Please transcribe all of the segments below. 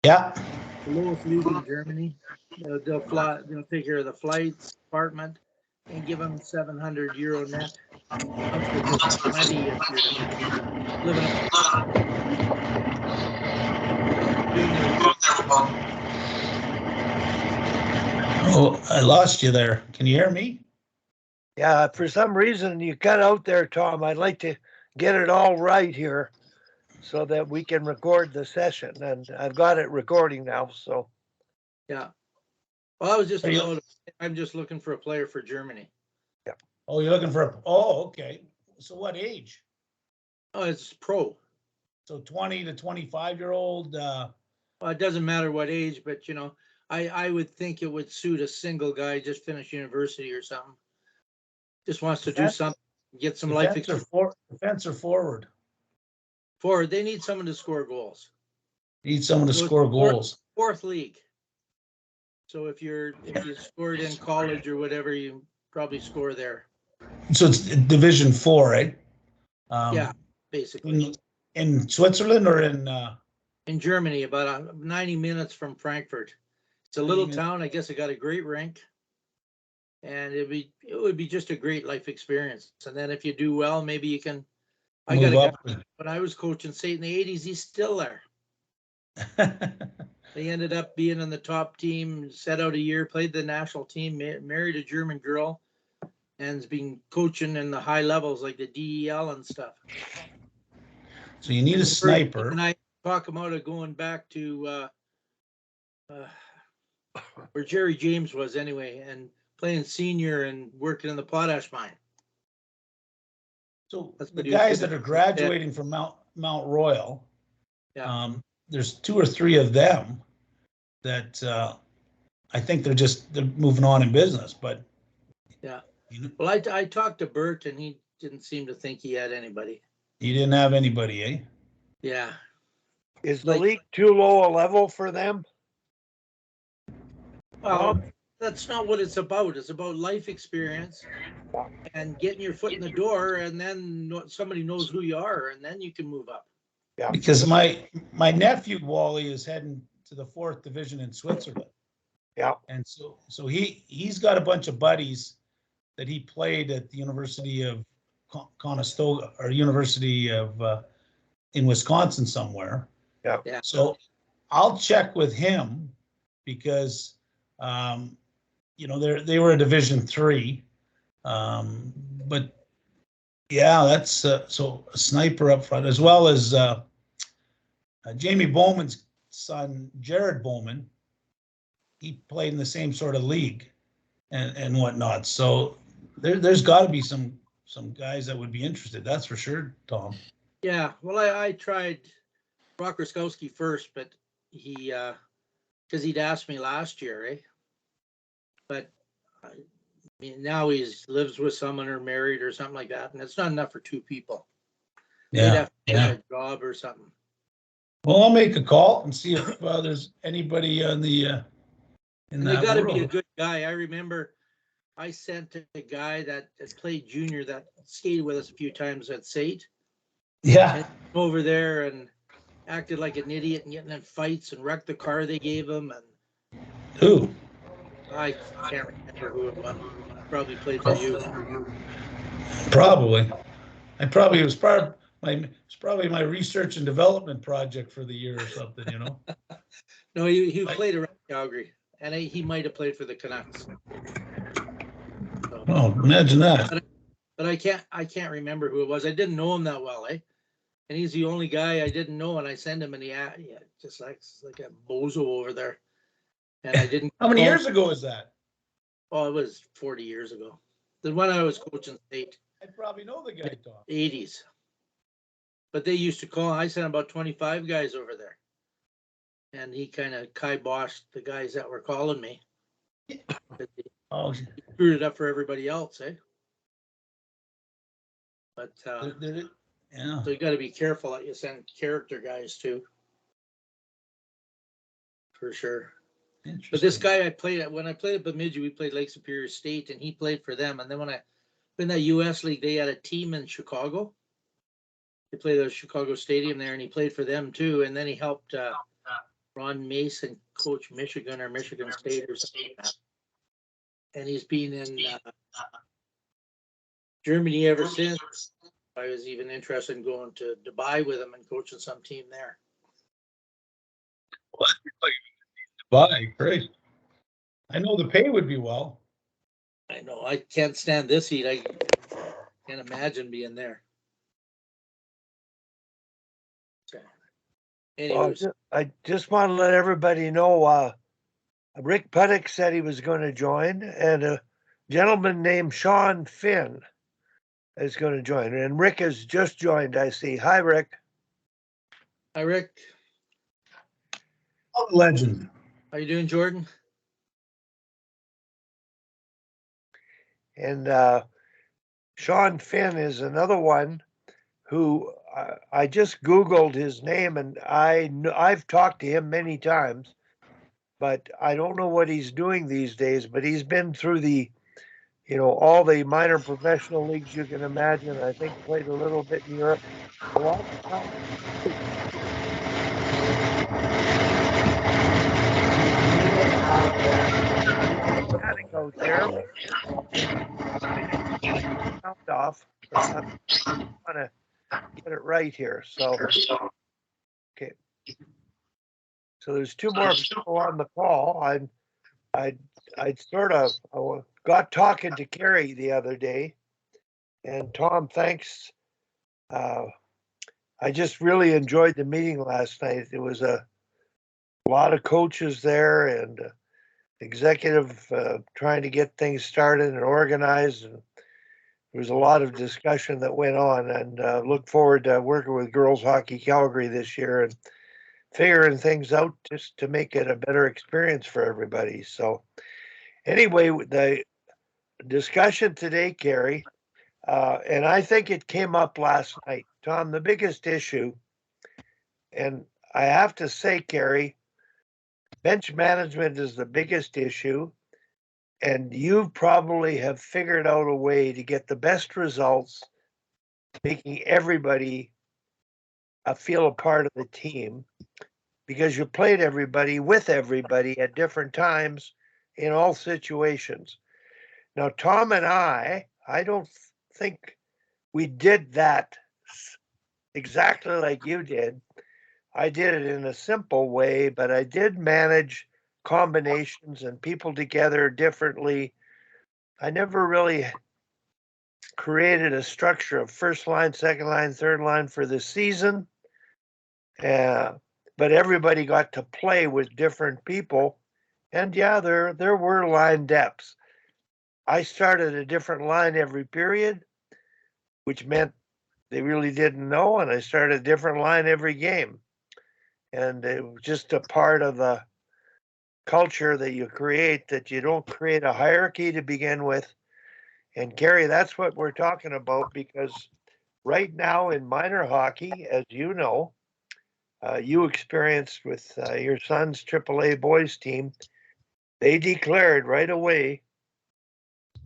Yeah. The lowest league in Germany. They'll fly. They'll take care of the flights, apartment, and give them €700 net. Which is plenty if you're living up. Oh, I lost you there. Can you hear me? Yeah, for some reason you cut out there, Tom. I'd like to get it all right here so that we can record the session. And I've got it recording now, so. Yeah. Well, I was just I'm just looking for a player for Germany. Yeah. Oh, you're looking for a, oh, okay. So what age? Oh, it's pro. So 20 to 25-year-old. Well, it doesn't matter what age, but I would think it would suit a single guy just finished university or something. Just wants to do something, get some life experience. Defense or forward? Forward. They need someone to score goals. Need someone to score goals. Fourth league. So if you scored in college or whatever, you probably score there. So it's Division 4, right? Yeah, basically. In Switzerland or in Germany, about 90 minutes from Frankfurt. It's a little town. I guess it got a great rink, and it would be just a great life experience. And then if you do well, maybe you can. I got a guy when I was coaching state in the 80s. He's still there. They ended up being on the top team, set out a year, played the national team, married a German girl, and has been coaching in the high levels like the DEL and stuff. So you need a sniper. And I talk about going back to where Jerry James was anyway, and playing senior and working in the potash mine. So the guys that are graduating from Mount Royal, there's 2 or 3 of them that I think they're moving on in business. But yeah, well, I talked to Bert, and he didn't seem to think he had anybody. He didn't have anybody, eh? Yeah. Is the league too low a level for them? Well, that's not what it's about. It's about life experience and getting your foot in the door, and then somebody knows who you are, and then you can move up. Yeah. Because my nephew Wally is heading to the 4th division in Switzerland. Yeah. And so he's got a bunch of buddies that he played at the University of Conestoga or University of in Wisconsin somewhere. Yeah. Yeah. So I'll check with him because they were a Division 3, but yeah, that's so a sniper up front, as well as Jamie Bowman's son Jared Bowman. He played in the same sort of league and whatnot. So there's got to be some guys that would be interested. That's for sure, Tom. Yeah, well, I tried Brock Ruskowski first, but he because he'd asked me last year, eh? But I mean, now he lives with someone or married or something like that, and it's not enough for 2 people. Yeah, they'd have to have a job or something. Well, I'll make a call and see if there's anybody on the in that. They got to be a good guy. I remember I sent a guy that played junior that skated with us a few times at SAIT. Yeah. And over there and acted like an idiot and getting in fights and wrecked the car they gave him. And who? I can't remember who it was. Probably played for you. Probably. It was probably my research and development project for the year or something, No, he played around Calgary, and he might have played for the Canucks. So, oh, imagine that. But I can't remember who it was. I didn't know him that well, eh? And he's the only guy I didn't know, and I sent him, and he just like a bozo over there. And I didn't. How many years ago was that? Oh, it was 40 years ago. The one I was coaching state. I probably know the guy, Tom. 80s. But they used to call. I sent about 25 guys over there, and he kind of kiboshed the guys that were calling me. Oh, he screwed it up for everybody else, eh? But yeah. So you got to be careful that you send character guys too, for sure. But this guy when I played at Bemidji, we played Lake Superior State, and he played for them. And then when I in that U.S. league, they had a team in Chicago. They played the Chicago Stadium there, and he played for them too. And then he helped Ron Mason coached Michigan or Michigan State or something like that. And he's been in Germany ever since. I was even interested in going to Dubai with him and coaching some team there. Bye, great. I know the pay would be well. I know, I can't stand this heat. I can't imagine being there. So, anyways, I just want to let everybody know, Rick Puttick said he was going to join, and a gentleman named Sean Finn is going to join. And Rick has just joined, I see. Hi, Rick. hi, Rick. Oh, legend. How you doing, Jordan? And Sean Finn is another one who I just Googled his name, and I've talked to him many times, but I don't know what he's doing these days. But he's been through all the minor professional leagues you can imagine. I think played a little bit in Europe. A lot of times out there. Sound off. I'm trying to get it right here. So, okay. So there's two more people on the call. I sort of got talking to Carrie the other day, and Tom, thanks. I just really enjoyed the meeting last night. There was a lot of coaches there and executive trying to get things started and organized, and there was a lot of discussion that went on. And look forward to working with Girls Hockey Calgary this year and figuring things out just to make it a better experience for everybody. So anyway, the discussion today, Carrie, and I think it came up last night, Tom, the biggest issue, and I have to say, Carrie, bench management is the biggest issue, and you probably have figured out a way to get the best results, making everybody feel a part of the team, because you played everybody with everybody at different times in all situations. Now, Tom and I don't think we did that exactly like you did. I did it in a simple way, but I did manage combinations and people together differently. I never really created a structure of first line, second line, third line for the season. But everybody got to play with different people. And yeah, there were line depths. I started a different line every period, which meant they really didn't know, and I started a different line every game. And it was just a part of the culture that you create, that you don't create a hierarchy to begin with. And Gary, that's what we're talking about, because right now in minor hockey, as you know, you experienced with your son's AAA boys team, they declared right away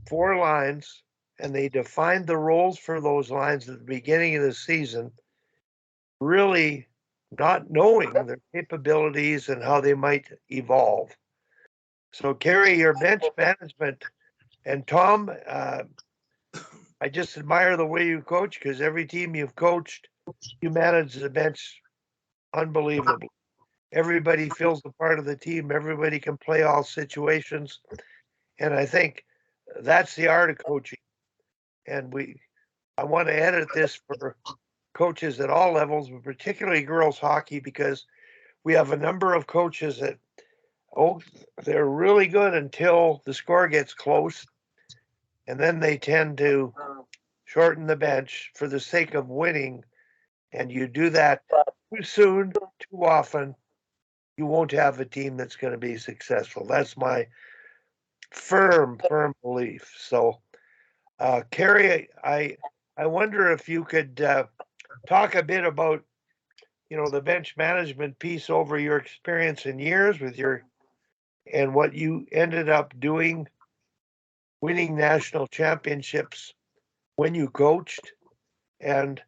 4 lines, and they defined the roles for those lines at the beginning of the season, really not knowing their capabilities and how they might evolve. So, Kerry, your bench management, and Tom, I just admire the way you coach, because every team you've coached, you manage the bench unbelievably. Everybody feels a part of the team. Everybody can play all situations. And I think that's the art of coaching. And I want to edit this for coaches at all levels, but particularly girls hockey, because we have a number of coaches that, they're really good until the score gets close. And then they tend to shorten the bench for the sake of winning. And you do that too soon, too often, you won't have a team that's going to be successful. That's my firm belief. So, Carrie, I wonder if you could talk a bit about, the bench management piece over your experience in years and what you ended up doing, winning national championships when you coached. And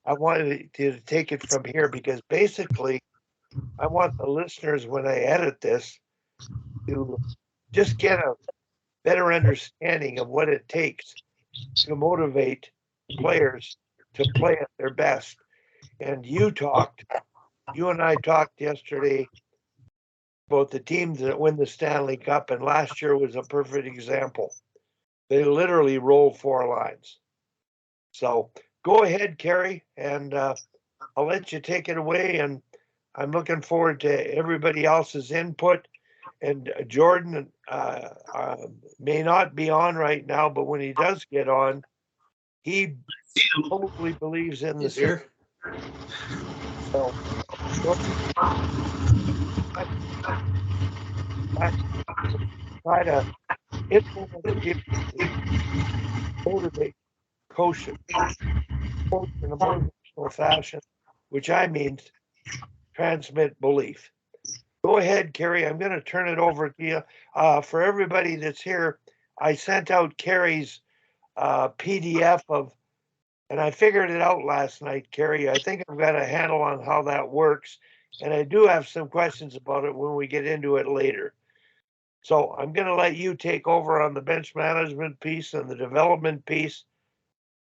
I wanted to take it from here, because basically I want the listeners, when I edit this, to just get a better understanding of what it takes to motivate players to play at their best. And you and I talked yesterday about the teams that win the Stanley Cup, and last year was a perfect example. They literally rolled 4 lines. So go ahead, Kerry, and I'll let you take it away. And I'm looking forward to everybody else's input. And Jordan may not be on right now, but when he does get on, he totally believes in the He's here. So Jordan, try to influence people, motivate, coach in a motivational fashion, which I mean transmit belief. Go ahead, Kerry. I'm going to turn it over to you. For everybody that's here, I sent out Kerry's PDF of, and I figured it out last night, Kerry. I think I've got a handle on how that works. And I do have some questions about it when we get into it later. So I'm going to let you take over on the bench management piece and the development piece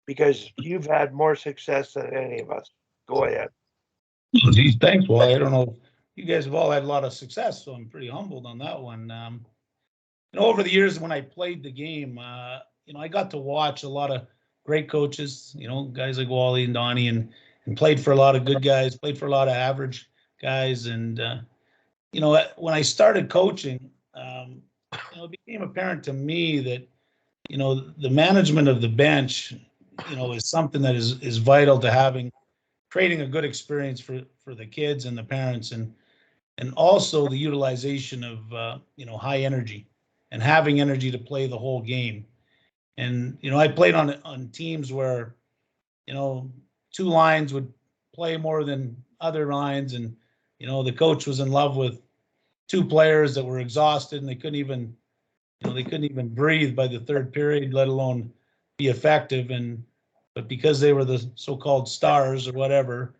because you've had more success than any of us. Go ahead. Well, geez, thanks. Well, I don't know. You guys have all had a lot of success, so I'm pretty humbled on that one. Over the years when I played the game, I got to watch a lot of great coaches, guys like Wally and Donnie, and played for a lot of good guys, played for a lot of average guys. And, when I started coaching, it became apparent to me that, the management of the bench, is something that is vital to creating a good experience for the kids and the parents, and also the utilization of, high energy and having energy to play the whole game. And, I played on teams where, 2 lines would play more than other lines. And, the coach was in love with 2 players that were exhausted and they couldn't even breathe by the third period, let alone be effective. But because they were the so-called stars or whatever,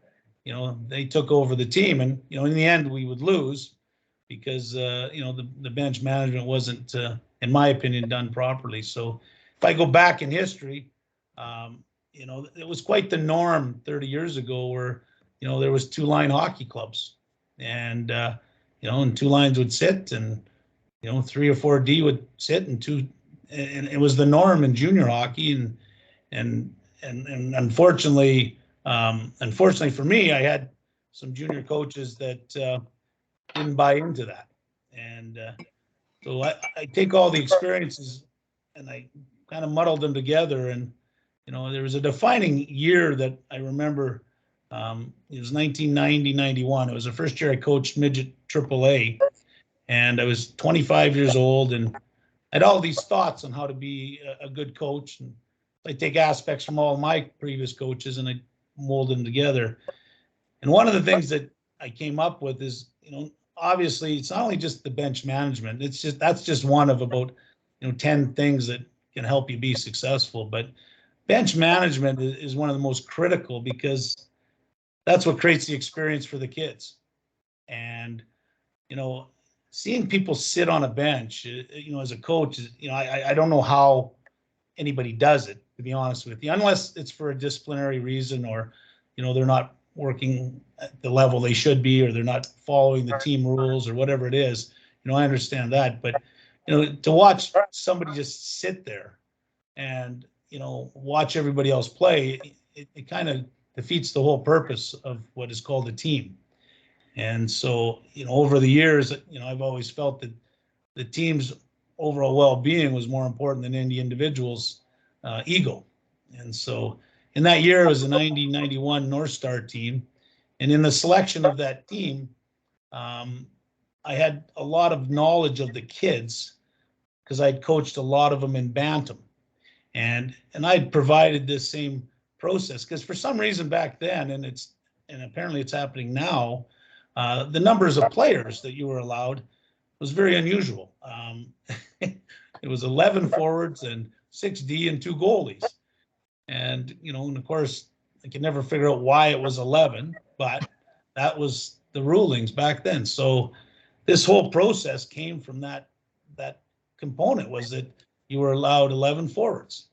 they took over the team. And, in the end, we would lose because, the bench management wasn't, in my opinion, done properly. So if I go back in history, it was quite the norm 30 years ago where, there was 2-line hockey clubs and, and 2 lines would sit and, 3 or 4 D would sit and it was the norm in junior hockey. And unfortunately for me, I had some junior coaches that didn't buy into that. And so I take all the experiences and I kind of muddled them together. And, there was a defining year that I remember. It was 1990-91. It was the first year I coached midget AAA. And I was 25 years old and I had all these thoughts on how to be a good coach. And I take aspects from all my previous coaches and I mold them together. And one of the things that I came up with is, obviously it's not only just the bench management. That's just one of about, 10 things that can help you be successful. But bench management is one of the most critical because that's what creates the experience for the kids. And, seeing people sit on a bench, as a coach, I don't know how anybody does it, to be honest with you, unless it's for a disciplinary reason or, they're not working at the level they should be or they're not following the team rules or whatever it is. I understand that. But, to watch somebody just sit there and, watch everybody else play, it kind of defeats the whole purpose of what is called a team. And so, over the years, I've always felt that the team's overall well-being was more important than any individual's ego. And so in that year, it was the 1991 North Star team. And in the selection of that team, I had a lot of knowledge of the kids because I'd coached a lot of them in Bantam. And I'd provided this same process because for some reason back then, and apparently it's happening now, the numbers of players that you were allowed was very unusual. It was 11 forwards and 6D and 2 goalies. And, and of course, I could never figure out why it was 11, but that was the rulings back then. So this whole process came from that component, was that you were allowed 11 forwards.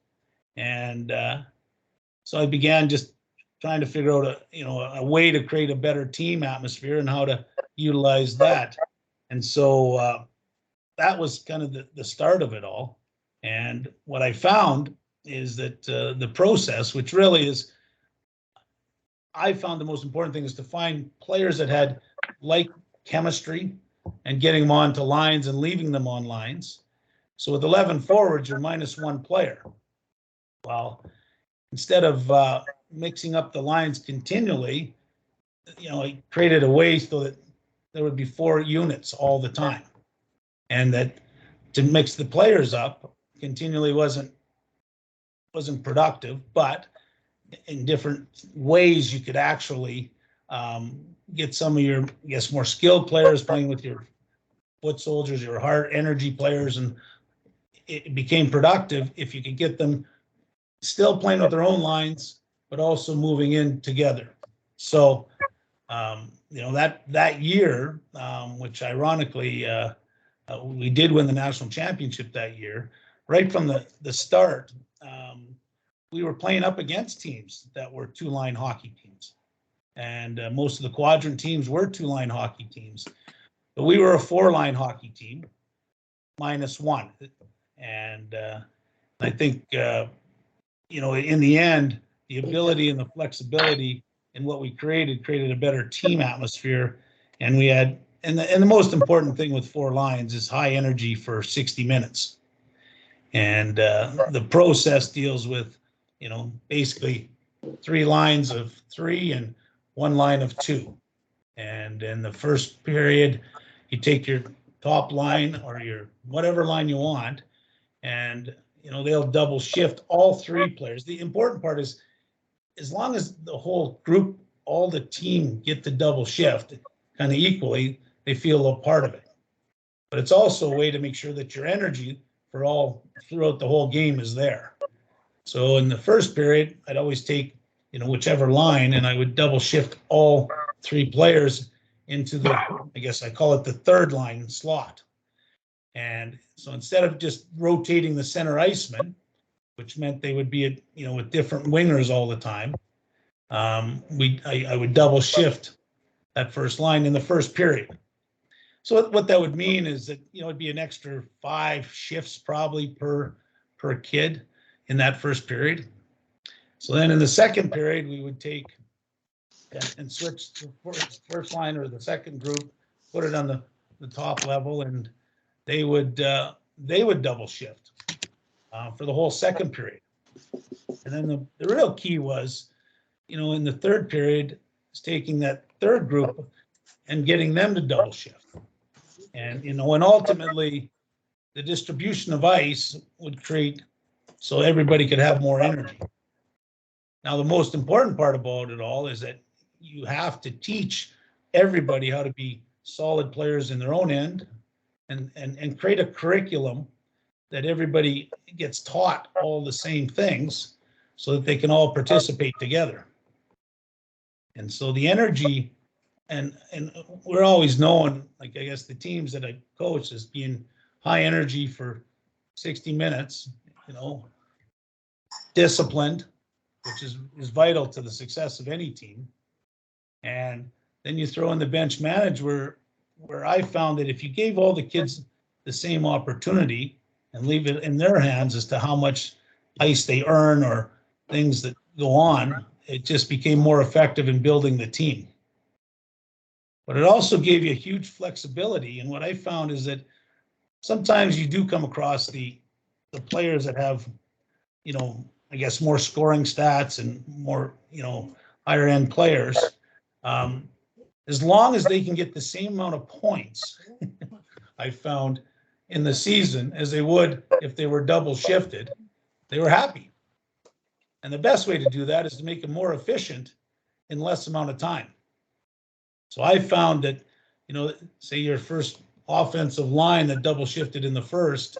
And so I began just trying to figure out a way to create a better team atmosphere and how to utilize that. And so that was kind of the start of it all. And what I found is that the process, which really is, I found the most important thing is to find players that had like chemistry and getting them onto lines and leaving them on lines. So with 11 forwards, you're minus one player. Well, instead of mixing up the lines continually, it created a way so that there would be 4 units all the time. And that to mix the players up continually wasn't productive, but in different ways you could actually get some of your, I guess, more skilled players playing with your foot soldiers, your heart energy players, and it became productive if you could get them still playing with their own lines, but also moving in together. So, that year, which ironically, we did win the national championship that year, right from the start, we were playing up against teams that were 2-line hockey teams. And most of the quadrant teams were 2-line hockey teams. But we were a 4-line hockey team, minus one. And I think, in the end, the ability and the flexibility in what we created a better team atmosphere. And we had, and the most important thing with 4 lines is high energy for 60 minutes. And the process deals with, basically 3 lines of 3 and 1 line of 2. And in the first period, you take your top line or your whatever line you want, and they'll double shift all 3 players. The important part is, as long as the whole group, all the team get the double shift kind of equally, they feel a part of it. But it's also a way to make sure that your energy for all throughout the whole game is there. So in the first period, I'd always take, whichever line, and I would double shift all 3 players into the, I guess I call it the 3rd line slot. And so instead of just rotating the center iceman, which meant they would be, with different wingers all the time, I would double shift that first line in the first period. So what that would mean is that, it'd be an extra 5 shifts probably per kid in that first period. So then in the second period, we would take and switch the first line or the second group, put it on the top level, and they would double shift for the whole second period. And then the real key was, in the third period, is taking that third group and getting them to double shift. And, and ultimately the distribution of ice would create so everybody could have more energy. Now, the most important part about it all is that you have to teach everybody how to be solid players in their own end and create a curriculum that everybody gets taught all the same things so that they can all participate together. And so the energy, and we're always known, like, I guess the teams that I coach, as being high energy for 60 minutes, disciplined, which is vital to the success of any team. And then you throw in the bench manage, where I found that if you gave all the kids the same opportunity and leave it in their hands as to how much ice they earn or things that go on, it just became more effective in building the team. But it also gave you a huge flexibility. And what I found is that sometimes you do come across the players that have, I guess, more scoring stats and more, higher end players. As long as they can get the same amount of points, I found, in the season as they would if they were double shifted, they were happy. And the best way to do that is to make them more efficient in less amount of time. So I found that, say your first offensive line that double shifted in the first,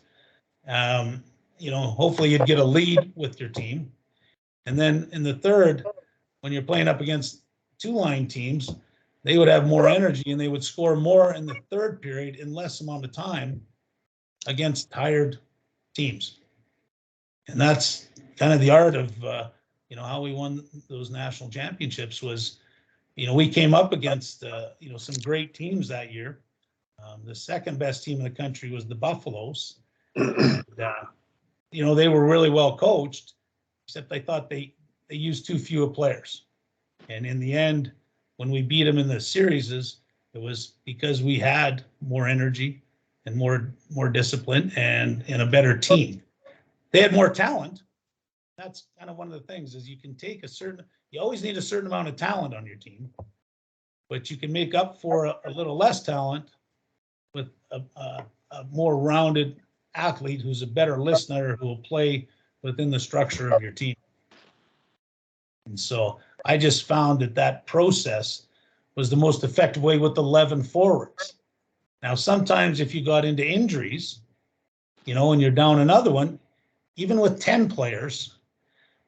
hopefully you'd get a lead with your team. And then in the third, when you're playing up against 2-line teams, they would have more energy and they would score more in the third period in less amount of time against tired teams. And that's kind of the art of, how we won those national championships was, we came up against, some great teams that year. The second best team in the country was the Buffaloes. And, they were really well coached, except I thought they used too few players. And in the end, when we beat them in the series, it was because we had more energy and more discipline and a better team. They had more talent. That's kind of one of the things is you can take you always need a certain amount of talent on your team, but you can make up for a little less talent with a more rounded athlete who's a better listener who will play within the structure of your team. And so I just found that process was the most effective way with 11 forwards. Now, sometimes if you got into injuries, and you're down another one, even with 10 players,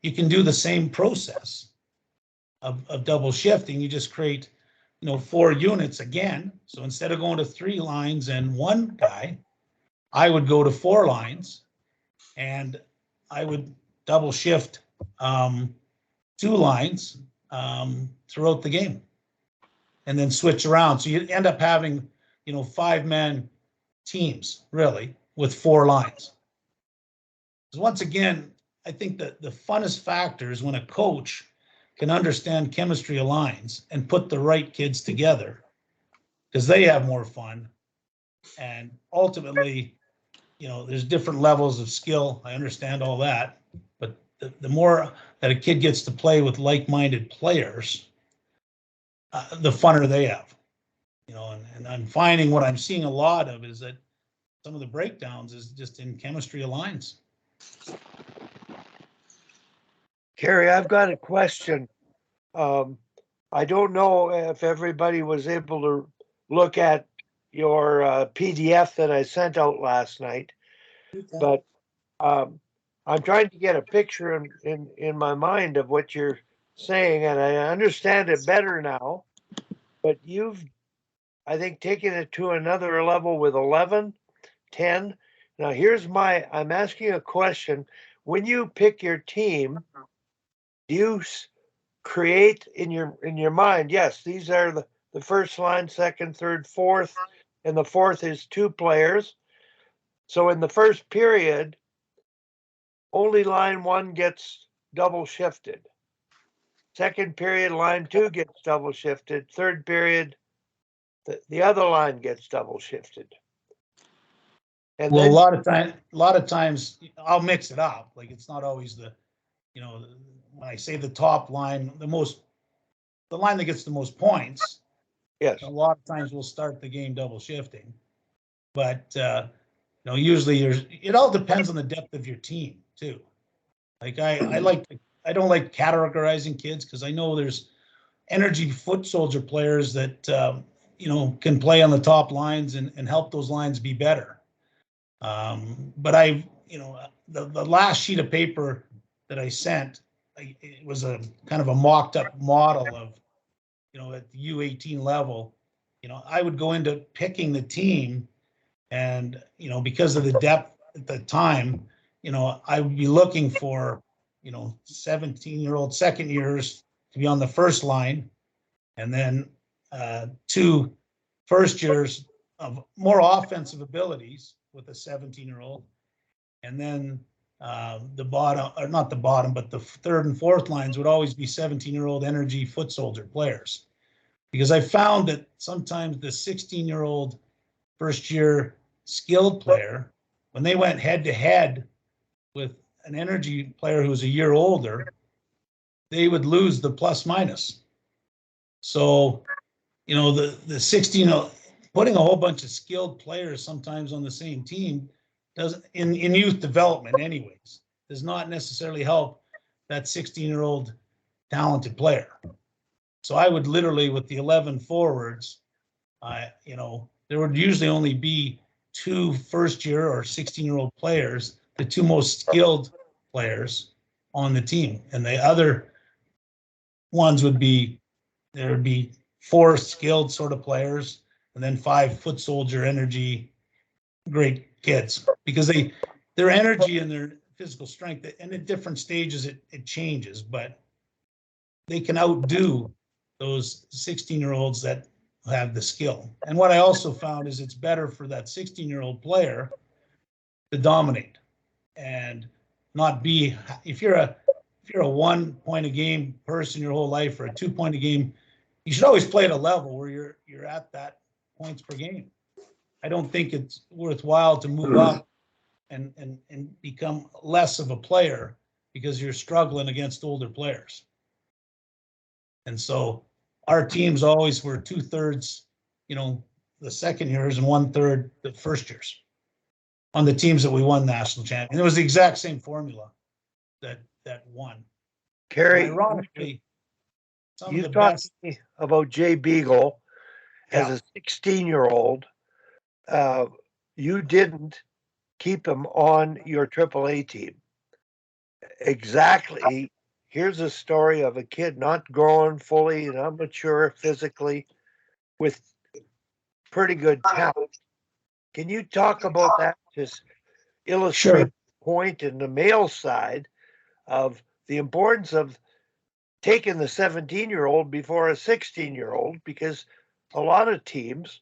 you can do the same process of double shifting. You just create, 4 units again. So instead of going to 3 lines and 1 guy, I would go to 4 lines and I would double shift 2 lines throughout the game and then switch around. So you end up having, 5-man teams really with 4 lines. So once again, I think that the funnest factor is when a coach can understand chemistry of lines and put the right kids together because they have more fun. And ultimately, there's different levels of skill. I understand all that. But the more that a kid gets to play with like-minded players, the funner they have. And I'm finding what I'm seeing a lot of is that some of the breakdowns is just in chemistry of lines. Kerry, I've got a question. I don't know if everybody was able to look at your PDF that I sent out last night, but I'm trying to get a picture in my mind of what you're saying, and I understand it better now. But you've, I think, taken it to another level with 11, 10. Now, I'm asking a question. When you pick your team, do you create in your mind, yes, these are the first line, second, third, fourth, and the fourth is 2 players. So in the first period, only line 1 gets double shifted. Second period, line 2 gets double shifted. Third period, the other line gets double shifted. And well, then, a lot of times I'll mix it up. Like it's not always when I say the top line, the line that gets the most points. yes, A lot of times we'll start the game double shifting, but usually it all depends on the depth of your team too. Like I don't like categorizing kids because I know there's energy foot soldier players that can play on the top lines and help those lines be better. But the last sheet of paper that I sent, it was a kind of a mocked up model of, at the U18 level, I would go into picking the team and, because of the depth at the time, I would be looking for, 17-year-old second years to be on the first line and then 2 first years of more offensive abilities with a 17-year-old. And then the bottom, or not the bottom, but the third and fourth lines would always be 17-year-old energy foot soldier players. Because I found that sometimes the 16-year-old first year skilled player, when they went head to head with an energy player who was a year older, they would lose the plus minus. So, the 16, putting a whole bunch of skilled players sometimes on the same team doesn't, in youth development anyways, does not necessarily help that 16-year-old talented player. So I would literally, with the 11 forwards, there would usually only be 2 first-year or 16-year-old players, the 2 most skilled players on the team, and the other ones would be 5 4 skilled sort of players, and then 5 foot soldier energy, great kids, because their energy and their physical strength, and at different stages it changes, but they can outdo those 16-year-olds that have the skill. And what I also found is it's better for that 16-year-old player to dominate and not be, if you're a 1 point a game person your whole life, or a 2 point a game, you should always play at a level where you're at that points per game. I don't think it's worthwhile to move up and become less of a player because you're struggling against older players. And so our teams always were 2/3, the second years, and 1/3 the first years on the teams that we won national champion. It was the exact same formula that won. Kerry, And ironically, some you of the talked best. to me about Jay Beagle as Yeah. a 16-year-old. You didn't keep him on your AAA team. Exactly. Here's a story of a kid not growing fully, not mature physically, with pretty good talent. Can you talk about that? Just illustrate Sure. the point in the male side of the importance of taking the 17-year-old before a 16-year-old, because a lot of teams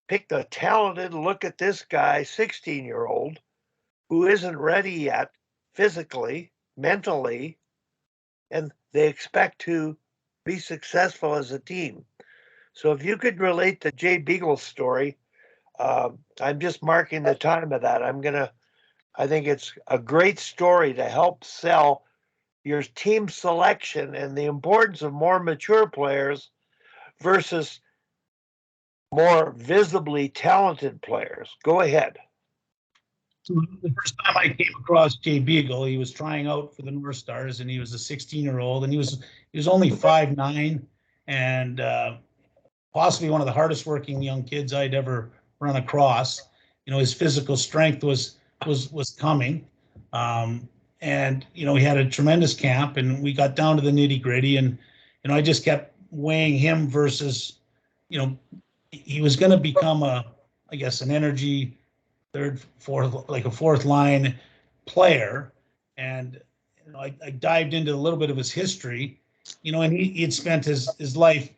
pick the talented, look at this guy, 16-year-old, who isn't ready yet physically, mentally, and they expect to be successful as a team. So if you could relate the Jay Beagle story, I'm just marking the time of that. I think it's a great story to help sell your team selection and the importance of more mature players versus more visibly talented players. Go ahead. So the first time I came across Jay Beagle, he was trying out for the North Stars, and he was a 16-year-old, and he was only 5'9", and possibly one of the hardest working young kids I'd ever run across. His physical strength was coming, and he had a tremendous camp, and we got down to the nitty gritty, and I just kept weighing him versus, he was going to become I guess, an energy third, fourth, like a fourth line player. And I dived into a little bit of his history, and he had spent his life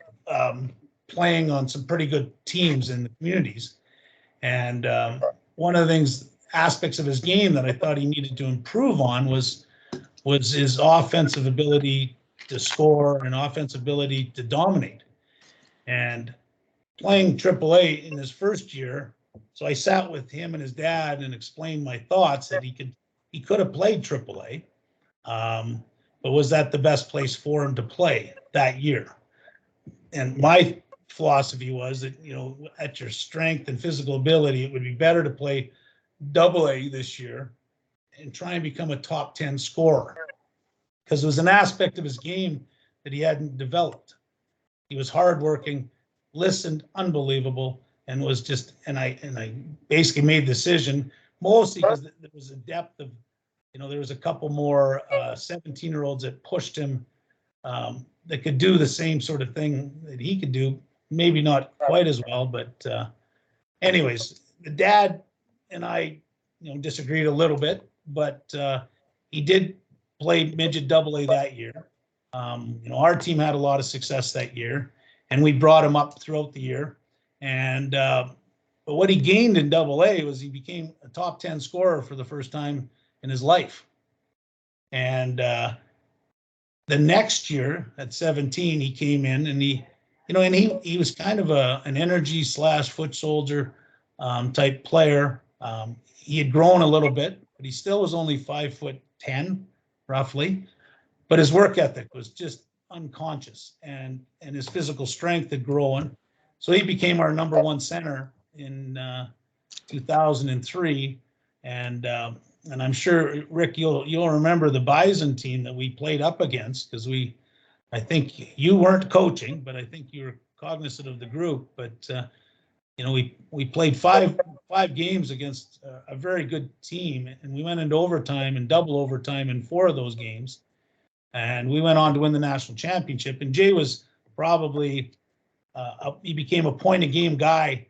playing on some pretty good teams in the communities. And one of the aspects of his game that I thought he needed to improve on was his offensive ability to score and offensive ability to dominate. And playing AAA in his first year, so I sat with him and his dad and explained my thoughts that he could have played AAA, but was that the best place for him to play that year? And my philosophy was that, at your strength and physical ability, it would be better to play AA this year and try and become a top 10 scorer, because it was an aspect of his game that he hadn't developed. He was hardworking, listened, unbelievable, and was just, and I basically made the decision mostly because there was a depth of, there was a couple more 17-year-olds that pushed him, that could do the same sort of thing that he could do, maybe not quite as well, but anyways, the dad and I, disagreed a little bit, but he did play midget AA that year. Our team had a lot of success that year, and we brought him up throughout the year. And but what he gained in AA was he became a top 10 scorer for the first time in his life. And the next year at 17, he came in, and he was kind of an energy / foot soldier type player. He had grown a little bit, but he still was only 5'10", roughly. But his work ethic was just unconscious, and his physical strength had grown. So he became our number 1 center in 2003. And I'm sure, Rick, you'll remember the Bison team that we played up against, because I think you weren't coaching, but I think you were cognizant of the group. But we played five games against a very good team, and we went into overtime and double overtime in 4 of those games. And we went on to win the national championship. And Jay was probably he became a point a game guy.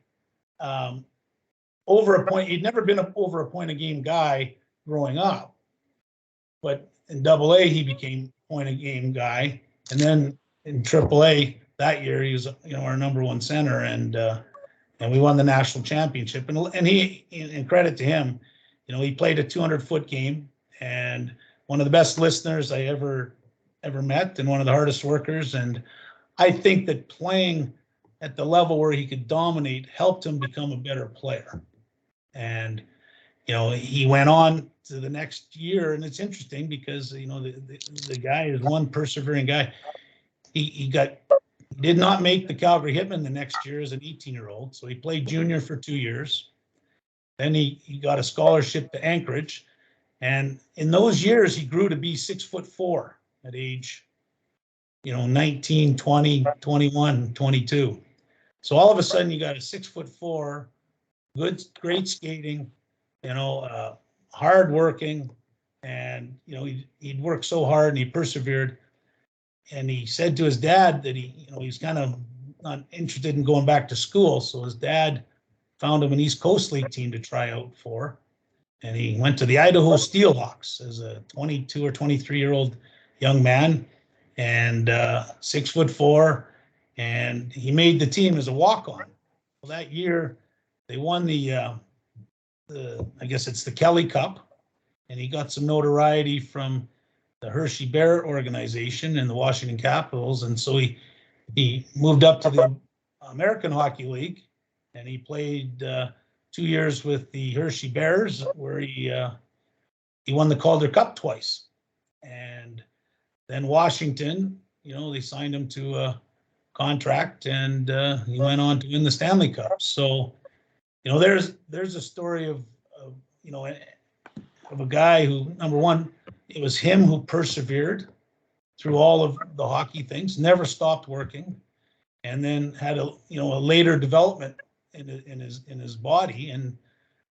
Over a point, he'd never been over a point a game guy growing up, but in Double A he became point a game guy, and then in Triple A that year he was our number one center, and we won the national championship. And he, in credit to him, he played a 200-foot game, and one of the best listeners I ever met, and one of the hardest workers. And I think that playing at the level where he could dominate helped him become a better player. And he went on to the next year, and it's interesting because the guy is one persevering guy. He did not make the Calgary Hitmen the next year as an 18-year-old, so he played junior for 2 years. Then he got a scholarship to Anchorage, and in those years he grew to be 6'4" at age 19, 20, 21, 22. So all of a sudden you got a 6'4", great skating, hard working, and he'd worked so hard and he persevered. And he said to his dad that he's kind of not interested in going back to school. So his dad found him an East Coast League team to try out for. And he went to the Idaho Steelhawks as a 22 or 23-year-old young man, and 6'4", and he made the team as a walk-on. Well, that year they won the I guess it's the Kelly Cup, and he got some notoriety from the Hershey Bear organization and the Washington Capitals. And so he moved up to the American Hockey League, and he played 2 years with the Hershey Bears, where he won the Calder Cup twice. And then Washington, they signed him to a contract, and he went on to win the Stanley Cup. So, there's a story of a guy who, number one, it was him who persevered through all of the hockey things, never stopped working, and then had a later development in his body, and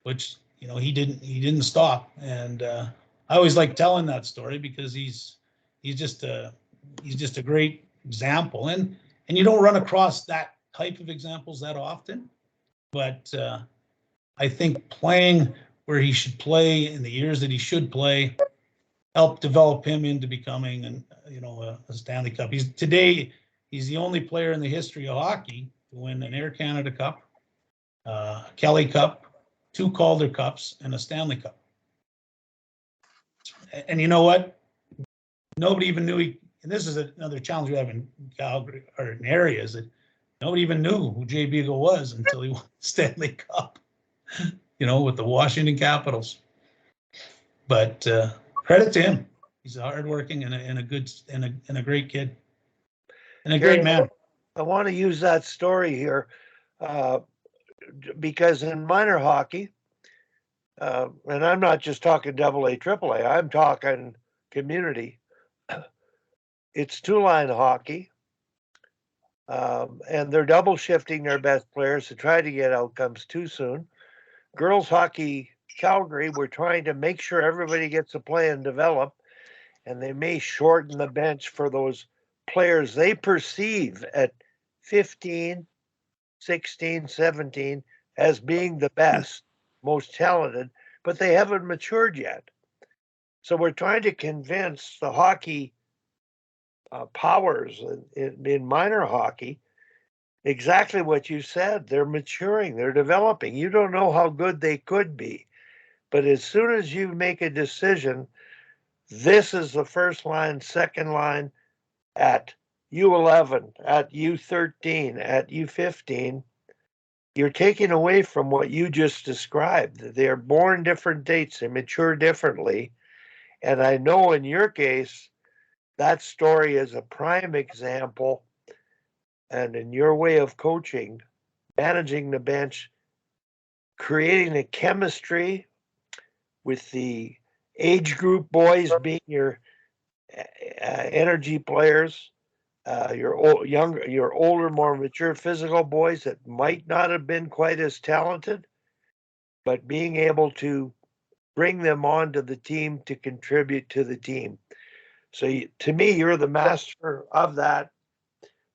which he didn't stop. And I always like telling that story because he's just a great example, and you don't run across that type of examples that often. But I think playing where he should play in the years that he should play helped develop him into becoming a Stanley Cup. He's the only player in the history of hockey to win an Air Canada Cup, Kelly Cup, 2 Calder Cups, and a Stanley Cup. And you know what? Nobody even knew and this is another challenge we have in Calgary or in areas, that nobody even knew who Jay Beagle was until he won the Stanley Cup, with the Washington Capitals. But credit to him. He's hardworking and a great kid and a great man. I want to use that story here because in minor hockey, and I'm not just talking AA, AAA, I'm talking community. It's 2-line hockey, and they're double shifting their best players to try to get outcomes too soon. Girls hockey Calgary, we're trying to make sure everybody gets to play and develop, and they may shorten the bench for those players they perceive at 15, 16, 17 as being the best, most talented, but they haven't matured yet. So we're trying to convince the hockey powers in minor hockey exactly what you said. They're maturing, they're developing. You don't know how good they could be. But as soon as you make a decision, this is the first line, second line at U11, at U13, at U15, you're taking away from what you just described. They're born different dates, they mature differently. And I know in your case, that story is a prime example. And in your way of coaching, managing the bench, creating the chemistry with the age group boys being your energy players, your older, more mature physical boys that might not have been quite as talented, but being able to bring them onto the team to contribute to the team. So to me, you're the master of that.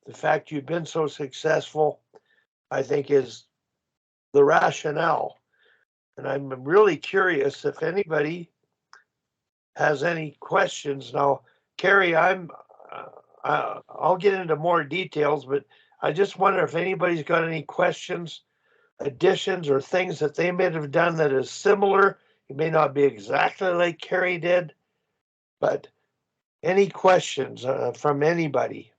the fact you've been so successful, I think, is the rationale. And I'm really curious if anybody has any questions. Now, Carrie, I'll get into more details, but I just wonder if anybody's got any questions, additions, or things that they may have done that is similar. It may not be exactly like Carrie did, but any questions from anybody?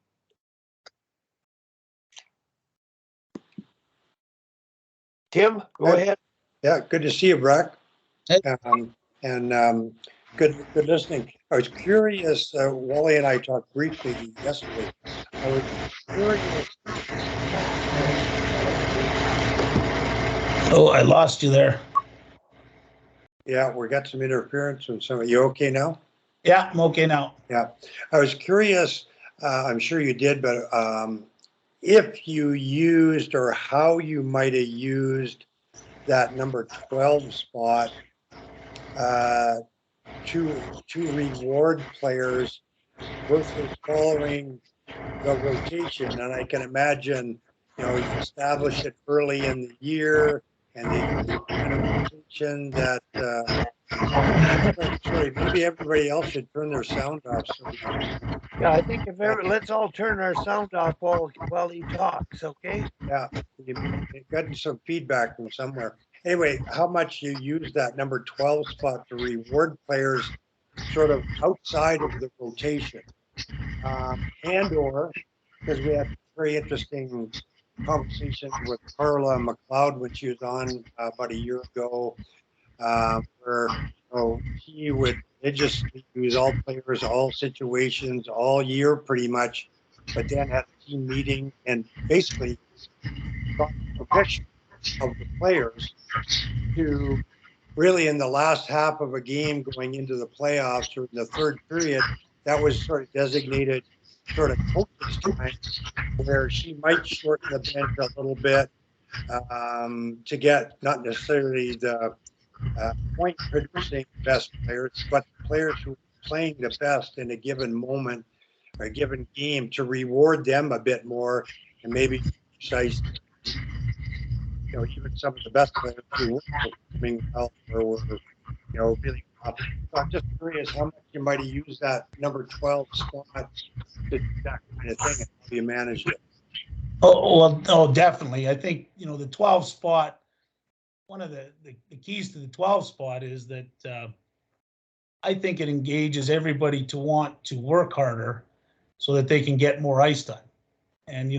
Tim, go ahead. Yeah, good to see you, Brock. Hey. And good listening. I was curious, Wally and I talked briefly yesterday. I was curious. Oh, I lost you there. Yeah, we got some interference from some. Are you okay now? Yeah, I'm okay now. Yeah, I was curious. I'm sure you did, but if you used or how you might have used that number 12 spot to reward players versus following the rotation. And I can imagine, you establish it early in the year and the kind of rotation that, sorry, maybe everybody else should turn their sound off. So Yeah, I think let's all turn our sound off while he talks, okay? yeah, you got some feedback from somewhere. Anyway, how much you use that number 12 spot to reward players sort of outside of the rotation. And or, because we had very interesting conversation with Carla McLeod when she was on about a year ago, where he would religiously use all players, all situations, all year pretty much, but then had a team meeting and basically got permission of the players to really in the last half of a game going into the playoffs or in the third period, that was sort of designated sort of coach's time where she might shorten the bench a little bit to get not necessarily the point producing best players, but players who are playing the best in a given moment or a given game to reward them a bit more and maybe exercise, even some of the best players who were performing well or were, really confident. So I'm just curious how much you might have used that number 12 spot to do that kind of thing and how you managed it. Oh, definitely. I think, the 12 spot, one of the keys to the 12 spot is that I think it engages everybody to want to work harder so that they can get more ice time. And,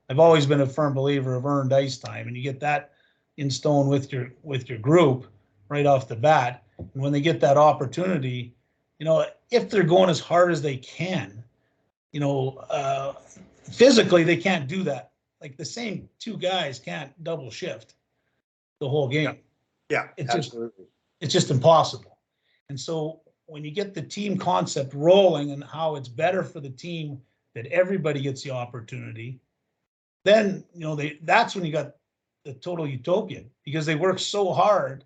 I've always been a firm believer of earned ice time, and you get that in stone with your group right off the bat. And when they get that opportunity, if they're going as hard as they can, physically they can't do that. Like the same two guys can't double shift the whole game. Yeah, absolutely. It's just impossible. And so when you get the team concept rolling and how it's better for the team that everybody gets the opportunity, then, that's when you got the total utopia, because they work so hard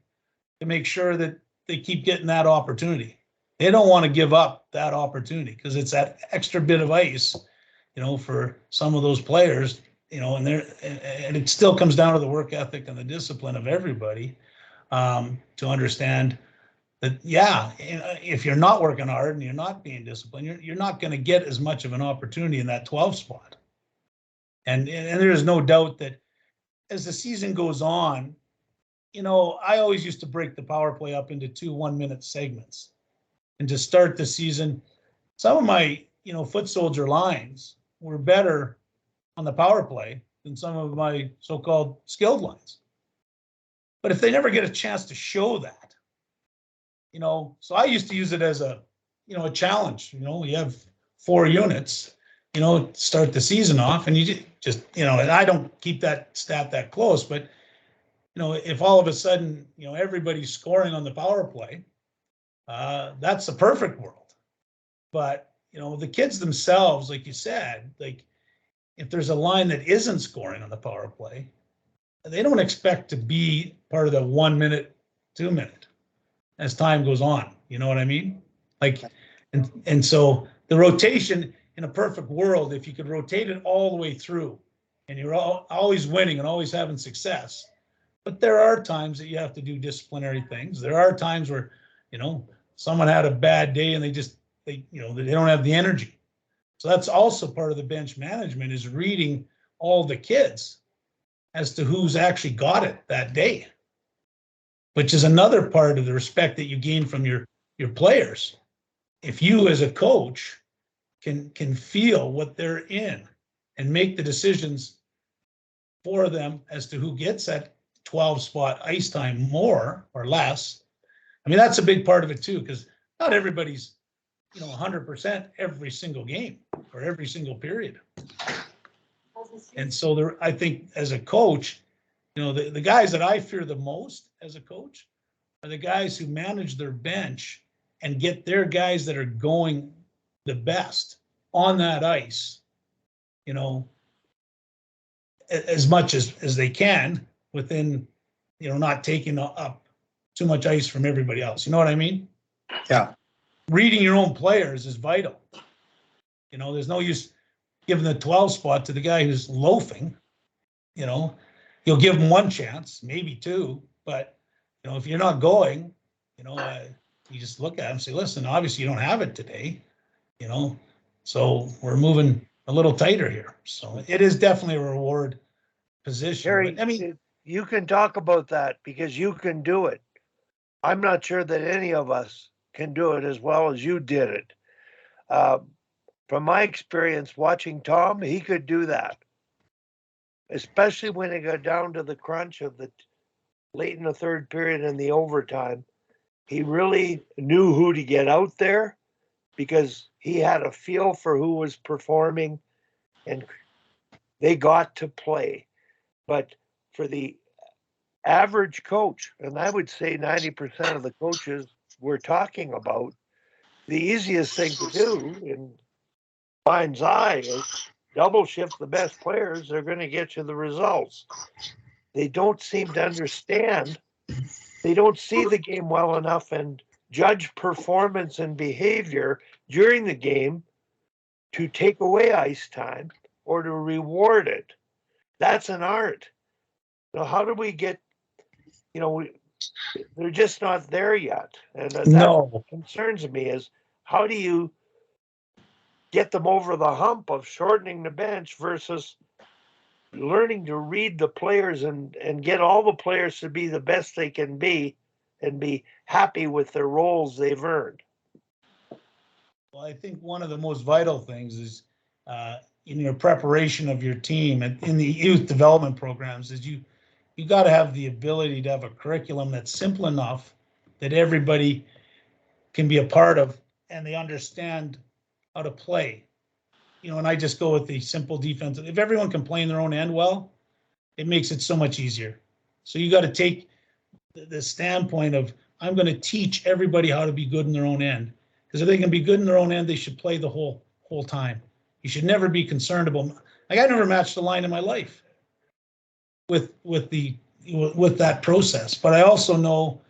to make sure that they keep getting that opportunity. They don't want to give up that opportunity because it's that extra bit of ice, for some of those players, and it still comes down to the work ethic and the discipline of everybody to understand that, if you're not working hard and you're not being disciplined, you're not going to get as much of an opportunity in that 12 spot. And there is no doubt that as the season goes on, I always used to break the power play up into 2 1-minute segments. And to start the season, some of my, foot soldier lines were better on the power play than some of my so-called skilled lines. But if they never get a chance to show that, so I used to use it as a challenge. We have 4 units, start the season off, and you just, and I don't keep that stat that close, but, if all of a sudden, everybody's scoring on the power play, that's the perfect world. But, the kids themselves, like you said, like if there's a line that isn't scoring on the power play, they don't expect to be part of the 1 minute, 2 minute as time goes on. You know what I mean? Like, and so the rotation, in a perfect world, if you could rotate it all the way through and you're always winning and always having success. But there are times that you have to do disciplinary things. There are times where, someone had a bad day and they don't have the energy. So that's also part of the bench management, is reading all the kids as to who's actually got it that day, which is another part of the respect that you gain from your players. If you as a coach can feel what they're in and make the decisions for them as to who gets that 12 spot ice time more or less. I mean, that's a big part of it too, because not everybody's 100% every single game or every single period. And so I think as a coach, the guys that I fear the most as a coach are the guys who manage their bench and get their guys that are going the best on that ice, as much as they can within, not taking up too much ice from everybody else. You know what I mean? Yeah. Reading your own players is vital. There's no use giving the 12 spot to the guy who's loafing. You'll give him one chance, maybe two, but if you're not going, you just look at him and say, listen, obviously you don't have it today, so we're moving a little tighter here. So it is definitely a reward position. Harry, I mean, you can talk about that because you can do it. I'm not sure that any of us can do it as well as you did it. From my experience watching Tom, he could do that, especially when it got down to the crunch of the late in the third period and the overtime. He really knew who to get out there because he had a feel for who was performing and they got to play. But for the average coach, and I would say 90% of the coaches we're talking about, the easiest thing to do in mind's eye is double shift the best players. They're going to get you the results. They don't seem to understand. They don't see the game well enough and judge performance and behavior during the game to take away ice time or to reward it. That's an art. Now, how do we get, they're just not there yet. And that concerns me is how do you get them over the hump of shortening the bench versus learning to read the players and get all the players to be the best they can be and be happy with their roles they've earned. Well, I think one of the most vital things is in your preparation of your team and in the youth development programs is you got to have the ability to have a curriculum that's simple enough that everybody can be a part of and they understand how to play. And I just go with the simple defense. If everyone can play in their own end well, it makes it so much easier. So you got to take the standpoint of, I'm going to teach everybody how to be good in their own end. Because if they can be good in their own end, they should play the whole time. You should never be concerned about, I never matched a line in my life with that process. But I also know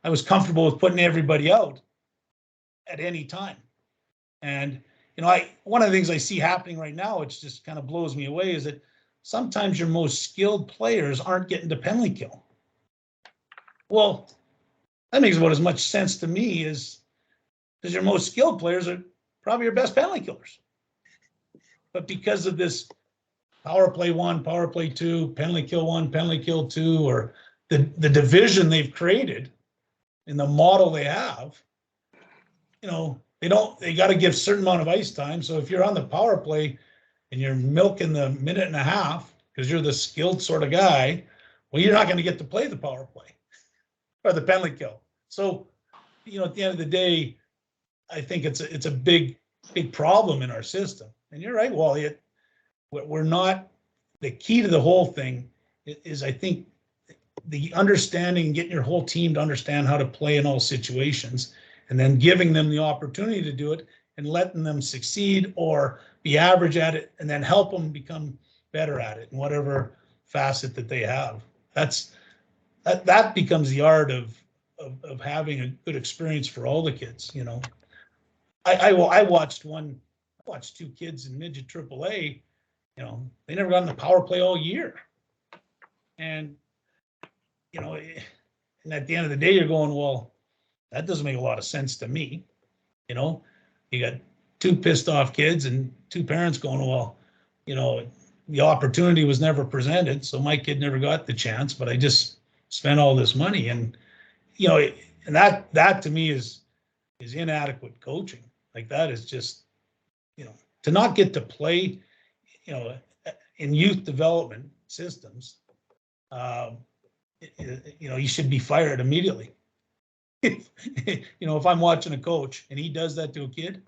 I was comfortable with putting everybody out at any time. And one of the things I see happening right now, which just kind of blows me away, is that sometimes your most skilled players aren't getting to penalty kill. Well, that makes about as much sense to me as because your most skilled players are probably your best penalty killers. But because of this power play 1, power play 2, penalty kill 1, penalty kill 2, or the division they've created in the model they have, they got to give a certain amount of ice time. So if you're on the power play and you're milking the minute and a half because you're the skilled sort of guy, well, you're not going to get to play the power play or the penalty kill. So, at the end of the day, I think it's a big problem in our system. And you're right, Wally. We're not, the key to the whole thing is I think the understanding and getting your whole team to understand how to play in all situations, and then giving them the opportunity to do it and letting them succeed or be average at it, and then help them become better at it in whatever facet that they have. That becomes the art of having a good experience for all the kids. I watched one watched 2 kids in midget AAA, you know, they never got in the power play all year. And, you know, and at the end of the day, you're going, well, that doesn't make a lot of sense to me. You know, you got 2 pissed off kids and 2 parents going, well, you know, the opportunity was never presented, so my kid never got the chance, but I just spent all this money. And, you know, and that to me is inadequate coaching. Like, that is just, you know, to not get to play, you know, in youth development systems, you know, he should be fired immediately. You know, if I'm watching a coach and he does that to a kid,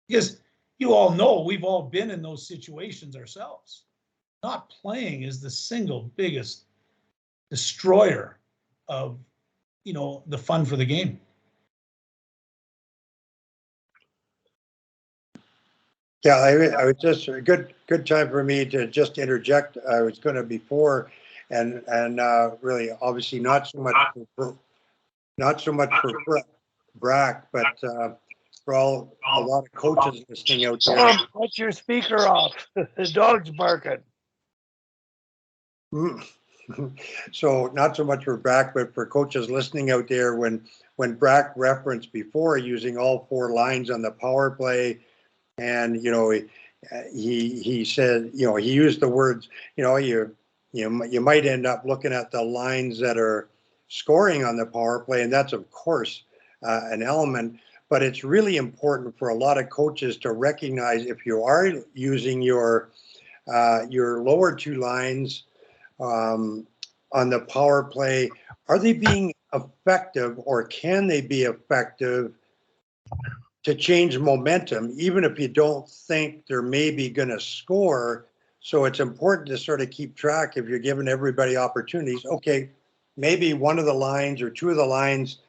because you all know we've all been in those situations ourselves. Not playing is the single biggest destroyer of, you know, the fun for the game. Yeah, I was just a good time for me to just interject. I was going to before, and really, obviously, not so much for Brack, but for a lot of coaches listening out there. Put your speaker off. The dog's barking. So not so much for Brack, but for coaches listening out there, when Brack referenced before using all 4 lines on the power play, and you know, he said, you know, he used the words, you know, you might end up looking at the lines that are scoring on the power play, and that's of course an element, but it's really important for a lot of coaches to recognize if you are using your lower 2 lines on the power play, are they being effective, or can they be effective to change momentum, even if you don't think they're maybe going to score? So it's important to sort of keep track if you're giving everybody opportunities. Okay, maybe 1 of the lines or 2 of the lines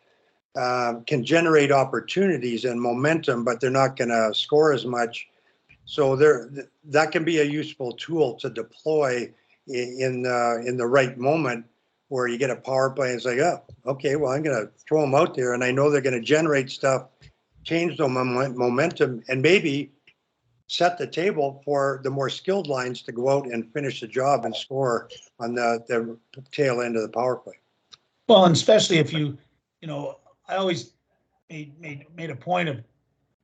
can generate opportunities and momentum, but they're not going to score as much. So that can be a useful tool to deploy in the right moment, where you get a power play and it's like, oh, okay, well, I'm going to throw them out there, and I know they're going to generate stuff, change the momentum, and maybe set the table for the more skilled lines to go out and finish the job and score on the tail end of the power play. Well, and especially if you know, I always made a point of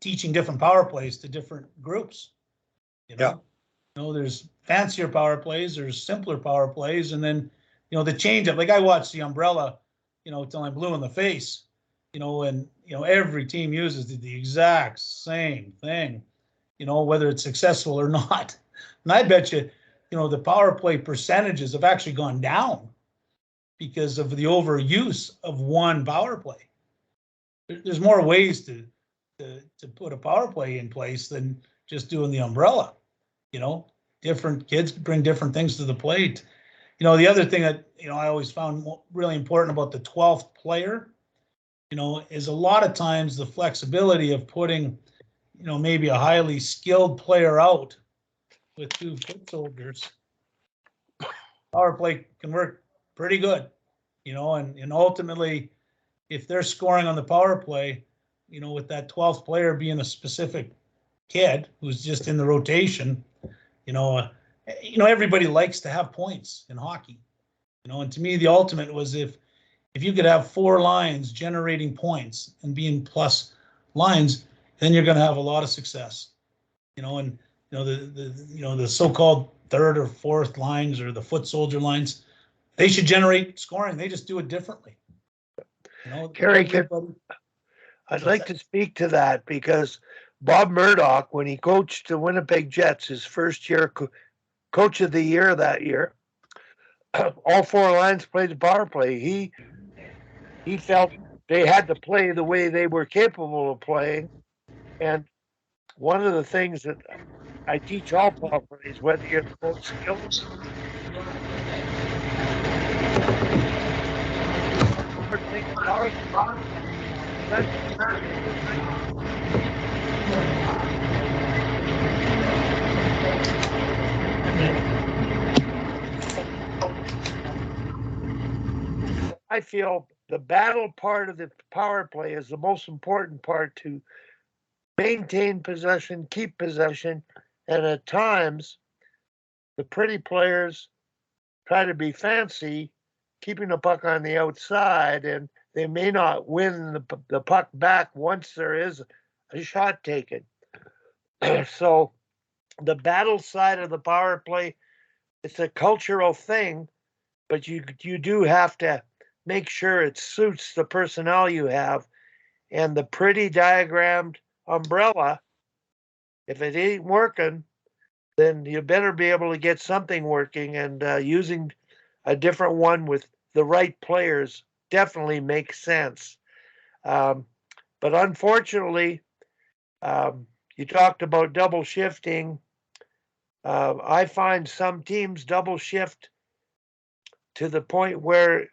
teaching different power plays to different groups. You know, Yeah. You know, there's fancier power plays, there's simpler power plays, and then, you know, the change up. Like, I watched the umbrella, you know, till I'm blue in the face, you know, and, you know, every team uses the exact same thing, you know, whether it's successful or not. And I bet you, you know, the power play percentages have actually gone down because of the overuse of one power play. There's more ways to put a power play in place than just doing the umbrella. You know, different kids bring different things to the plate. You know, the other thing that, you know, I always found really important about the 12th player, you know, is a lot of times the flexibility of putting, you know, maybe a highly skilled player out with 2 foot soldiers. Power play can work pretty good, you know, and ultimately, if they're scoring on the power play, you know, with that 12th player being a specific kid who's just in the rotation, you know, everybody likes to have points in hockey, you know, and to me, the ultimate was if you could have 4 lines generating points and being plus lines, then you're going to have a lot of success, you know, and, you know, the so-called 3rd or 4th lines, or the foot soldier lines, they should generate scoring. They just do it differently. You know, Kerry, I'd like to speak to that, because Bob Murdoch, when he coached the Winnipeg Jets, his first year, coach of the year that year, all 4 lines played the power play. He felt they had to play the way they were capable of playing. And one of the things that I teach all power plays, whether you're the most skilled, I feel the battle part of the power play is the most important part to maintain possession, keep possession, and at times the pretty players try to be fancy, keeping the puck on the outside, and they may not win the puck back once there is a shot taken. So the battle side of the power play, it's a cultural thing, but you do have to make sure it suits the personnel you have. And the pretty diagrammed umbrella, if it ain't working, then you better be able to get something working, and using a different one with the right players definitely makes sense. But unfortunately, you talked about double shifting. I find some teams double shift to the point where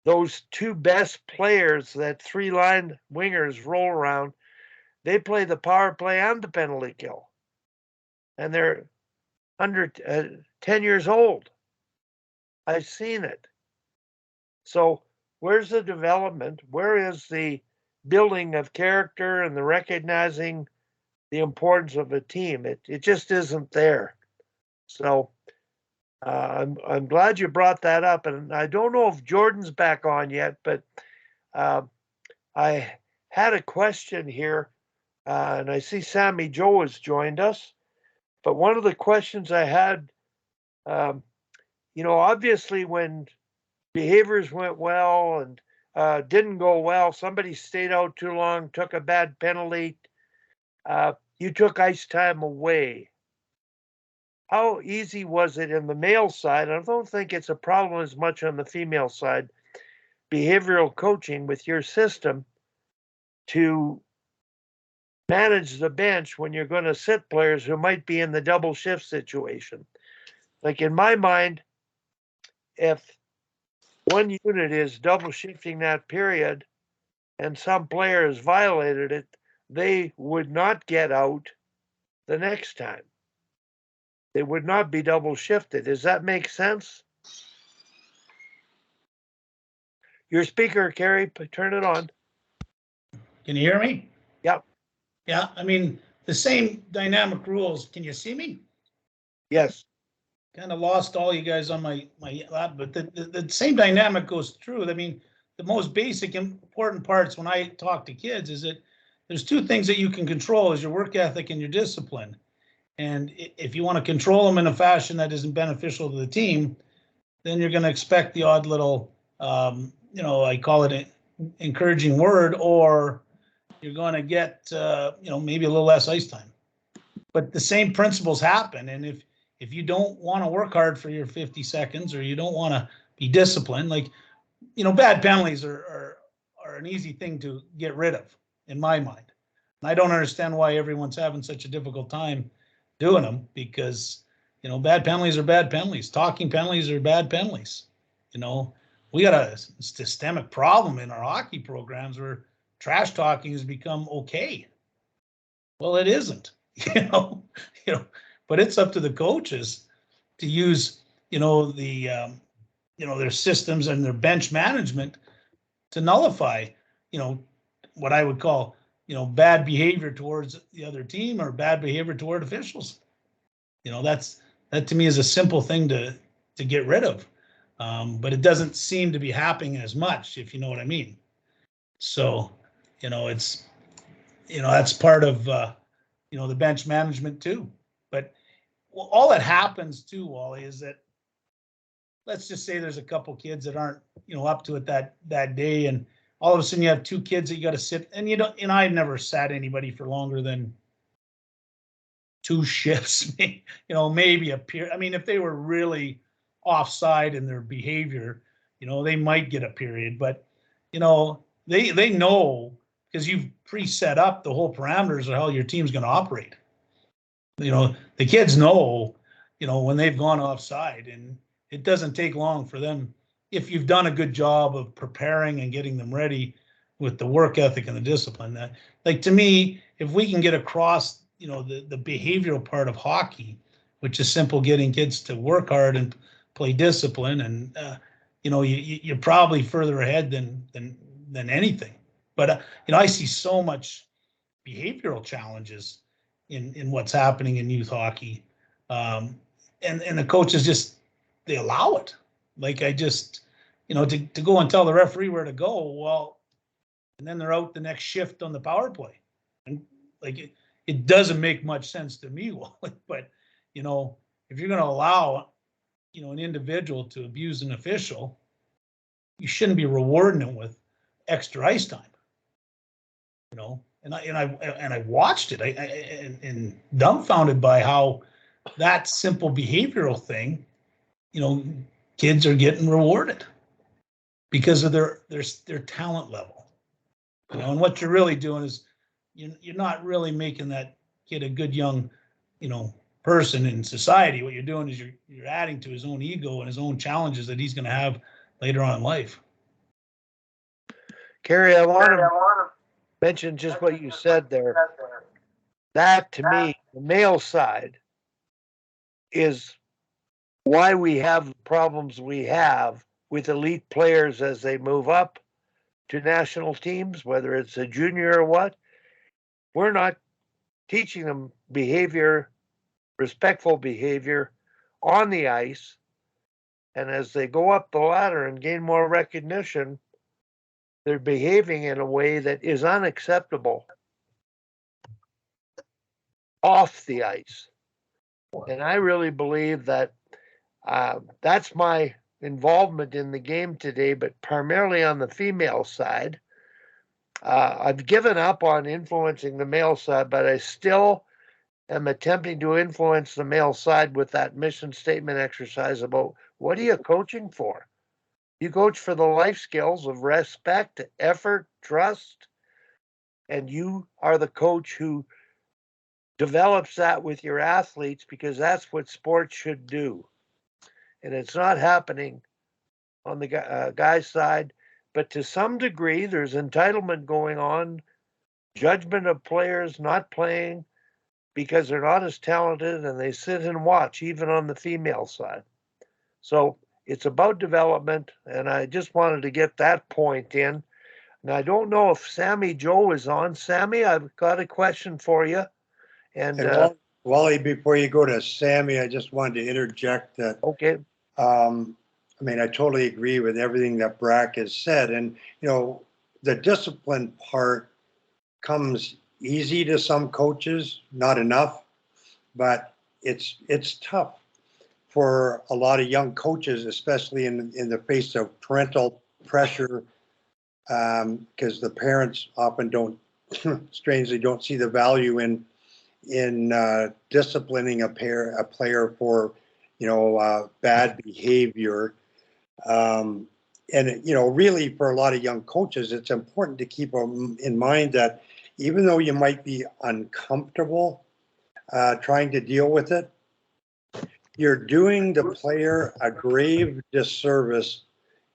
those two best players, that three line wingers, roll around. They play the power play and the penalty kill, and they're under 10 years old. I've seen it. So where's the development? Where is the building of character and the recognizing the importance of a team? It just isn't there. So I'm glad you brought that up. And I don't know if Jordan's back on yet, but I had a question here, and I see Sammy Joe has joined us. But one of the questions I had, obviously when behaviors went well and didn't go well, somebody stayed out too long, took a bad penalty, you took ice time away. How easy was it in the male side? I don't think it's a problem as much on the female side, behavioral coaching with your system to manage the bench when you're going to sit players who might be in the double shift situation. Like in my mind, if one unit is double shifting that period and some player has violated it, they would not get out the next time. They would not be double shifted. Does that make sense? Your speaker, Kerry, turn it on. Can you hear me? Yep. Yeah, I mean, the same dynamic rules. Can you see me? Yes. Kind of lost all you guys on my lap, but the same dynamic goes through. I mean, the most basic important parts when I talk to kids is that there's two things that you can control: is your work ethic and your discipline. And if you want to control them in a fashion that isn't beneficial to the team, then you're going to expect the odd little, I call it an encouraging word, or you're going to get, maybe a little less ice time. But the same principles happen. And if you don't want to work hard for your 50 seconds, or you don't want to be disciplined, like, bad penalties are an easy thing to get rid of, in my mind. And I don't understand why everyone's having such a difficult time doing them, because, bad penalties are bad penalties. Talking penalties are bad penalties. We got a systemic problem in our hockey programs where trash talking has become okay. Well, it isn't, but it's up to the coaches to use, their systems and their bench management to nullify, what I would call, bad behavior towards the other team or bad behavior toward officials. That to me is a simple thing to get rid of. But it doesn't seem to be happening as much, if you know what I mean. So, it's, that's part of, the bench management too. But all that happens too, Wally, is that, let's just say there's a couple kids that aren't, up to it that day, and all of a sudden you have two kids that you got to sit, and I've never sat anybody for longer than 2 shifts, maybe a period. I mean, if they were really offside in their behavior, they might get a period, but, they know, because you've pre-set up the whole parameters of how your team's going to operate. The kids know, when they've gone offside, and it doesn't take long for them, if you've done a good job of preparing and getting them ready with the work ethic and the discipline. That, like, to me, if we can get across, the behavioral part of hockey, which is simple, getting kids to work hard and play discipline, and you're probably further ahead than anything. But I see so much behavioral challenges in what's happening in youth hockey. And the coaches just, they allow it. Like, I just, to go and tell the referee where to go, well, and then they're out the next shift on the power play. And like, it doesn't make much sense to me, but, if you're going to allow, an individual to abuse an official, you shouldn't be rewarding them with extra ice time. And I watched it, and dumbfounded by how that simple behavioral thing, kids are getting rewarded because of their talent level. And what you're really doing is you're not really making that kid a good young, person in society. What you're doing is you're adding to his own ego and his own challenges that he's going to have later on in life. Kerry, I want to mention just what you said there. That, to me, the male side is why we have the problems we have with elite players as they move up to national teams, whether it's a junior or what. We're not teaching them behavior, respectful behavior on the ice. And as they go up the ladder and gain more recognition, they're behaving in a way that is unacceptable off the ice. And I really believe that that's my involvement in the game today, but primarily on the female side. I've given up on influencing the male side, but I still am attempting to influence the male side with that mission statement exercise about what are you coaching for? You coach for the life skills of respect, effort, trust, and you are the coach who develops that with your athletes because that's what sports should do. And it's not happening on the guy's side, but to some degree, there's entitlement going on, judgment of players not playing because they're not as talented, and they sit and watch, even on the female side. So it's about development, and I just wanted to get that point in. And I don't know if Sammy Joe is on. Sammy, I've got a question for you. And Wally, before you go to Sammy, I just wanted to interject that. Okay. I totally agree with everything that Brack has said. And, the discipline part comes easy to some coaches, not enough, but it's tough for a lot of young coaches, especially in the face of parental pressure, because the parents often strangely don't see the value in disciplining a player for bad behavior. Really for a lot of young coaches, it's important to keep in mind that even though you might be uncomfortable trying to deal with it, you're doing the player a grave disservice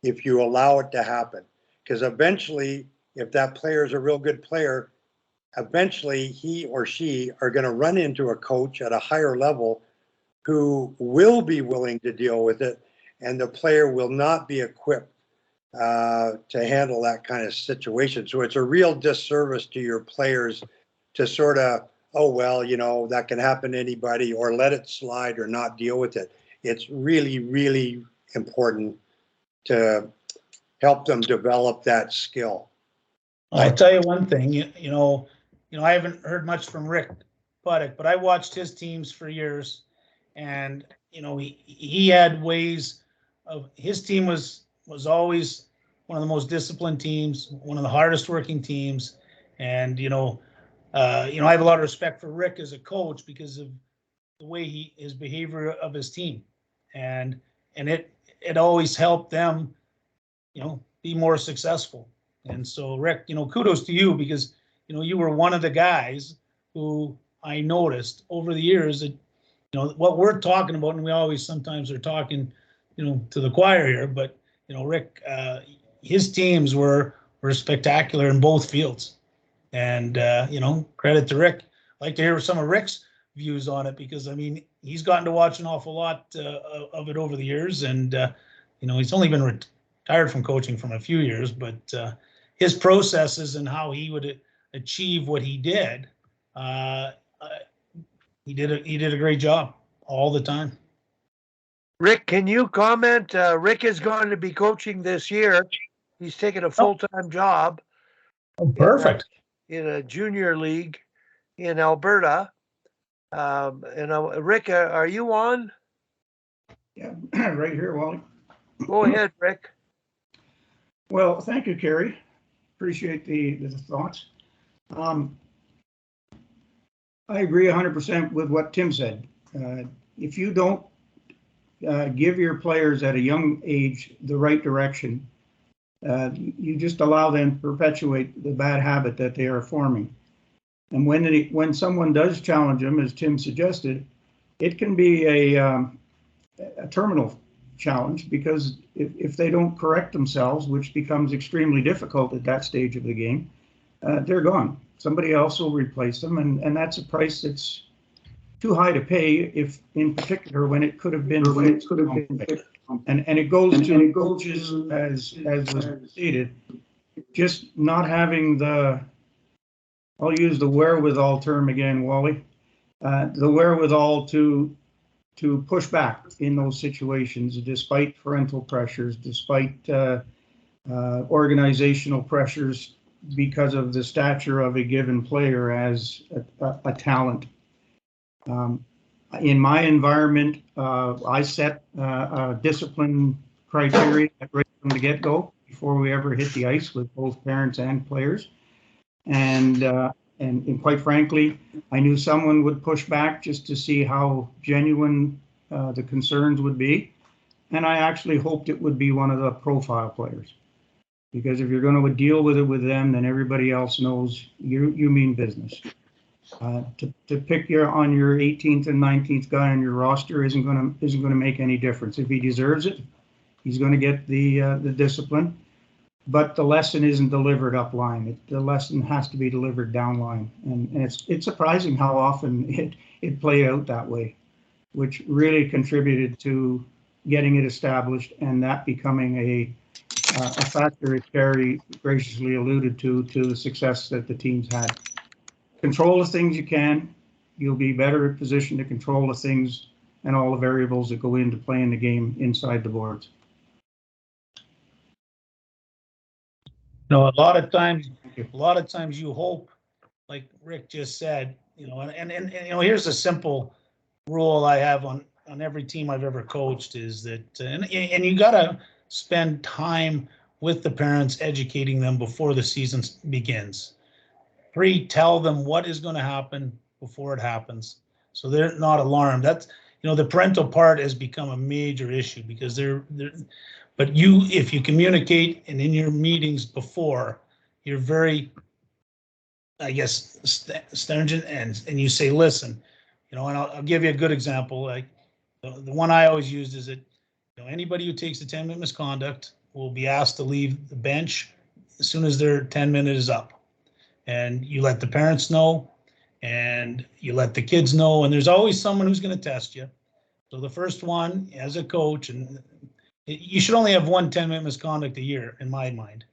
if you allow it to happen. Because eventually, if that player is a real good player, eventually he or she are going to run into a coach at a higher level who will be willing to deal with it, and the player will not be equipped to handle that kind of situation. So it's a real disservice to your players to sort of, that can happen to anybody, or let it slide or not deal with it. It's really, really important to help them develop that skill. I'll tell you one thing, I haven't heard much from Rick Puttock, but I watched his teams for years, and he had ways of, his team was always one of the most disciplined teams, one of the hardest working teams, and I have a lot of respect for Rick as a coach because of the way his behavior of his team, and it always helped them, be more successful. And so, Rick, kudos to you, because you were one of the guys who I noticed over the years that what we're talking about, and we always sometimes are talking to the choir here, but Rick, his teams were spectacular in both fields. And credit to Rick. I'd like to hear some of Rick's views on it, because he's gotten to watch an awful lot of it over the years, and he's only been retired from coaching from a few years, but his processes and how he would achieve what he did, he did a great job all the time. Rick, can you comment? Rick is going to be coaching this year. He's taking a full-time job. Oh, perfect. In a junior league in Alberta. Rick, are you on? Yeah, right here, Wally. Go ahead, Rick. Well, thank you, Kerry. Appreciate the thoughts. I agree 100% with what Tim said. If you don't give your players at a young age the right direction, you just allow them to perpetuate the bad habit that they are forming. And when someone does challenge them, as Tim suggested, it can be a terminal challenge, because if they don't correct themselves, which becomes extremely difficult at that stage of the game, they're gone. Somebody else will replace them, and that's a price that's too high to pay, if in particular when it could have been and it goes to coaches, as was stated, just not having the, I'll use the wherewithal term again, Wally, the wherewithal to push back in those situations, despite parental pressures, despite organizational pressures, because of the stature of a given player as a talent. In my environment, I set a discipline criteria right from the get-go before we ever hit the ice with both parents and players. And quite frankly, I knew someone would push back just to see how genuine the concerns would be. And I actually hoped it would be one of the profile players. Because if you're going to deal with it with them, then everybody else knows you mean business. To pick on your 18th and 19th guy on your roster isn't going to make any difference. If he deserves it, he's going to get the discipline. But the lesson isn't delivered up line. The lesson has to be delivered down line, and it's surprising how often it played out that way, which really contributed to getting it established and that becoming a factor that Kerry graciously alluded to the success that the teams had. Control the things you can. You'll be better in position to control the things and all the variables that go into playing the game inside the boards. No, a lot of times you hope, like Rick just said, and here's a simple rule I have on every team I've ever coached, is that, and you gotta spend time with the parents, educating them before the season begins. Tell them what is going to happen before it happens, so they're not alarmed. That's, the parental part has become a major issue, because but if you communicate and in your meetings before, you're very, I guess, stringent, and you say, listen, and I'll give you a good example. Like the one I always used is that, anybody who takes a 10-minute misconduct will be asked to leave the bench as soon as their 10-minute is up. And you let the parents know, and you let the kids know, and there's always someone who's going to test you. So the first one, as a coach, and you should only have one 10-minute misconduct a year, in my mind,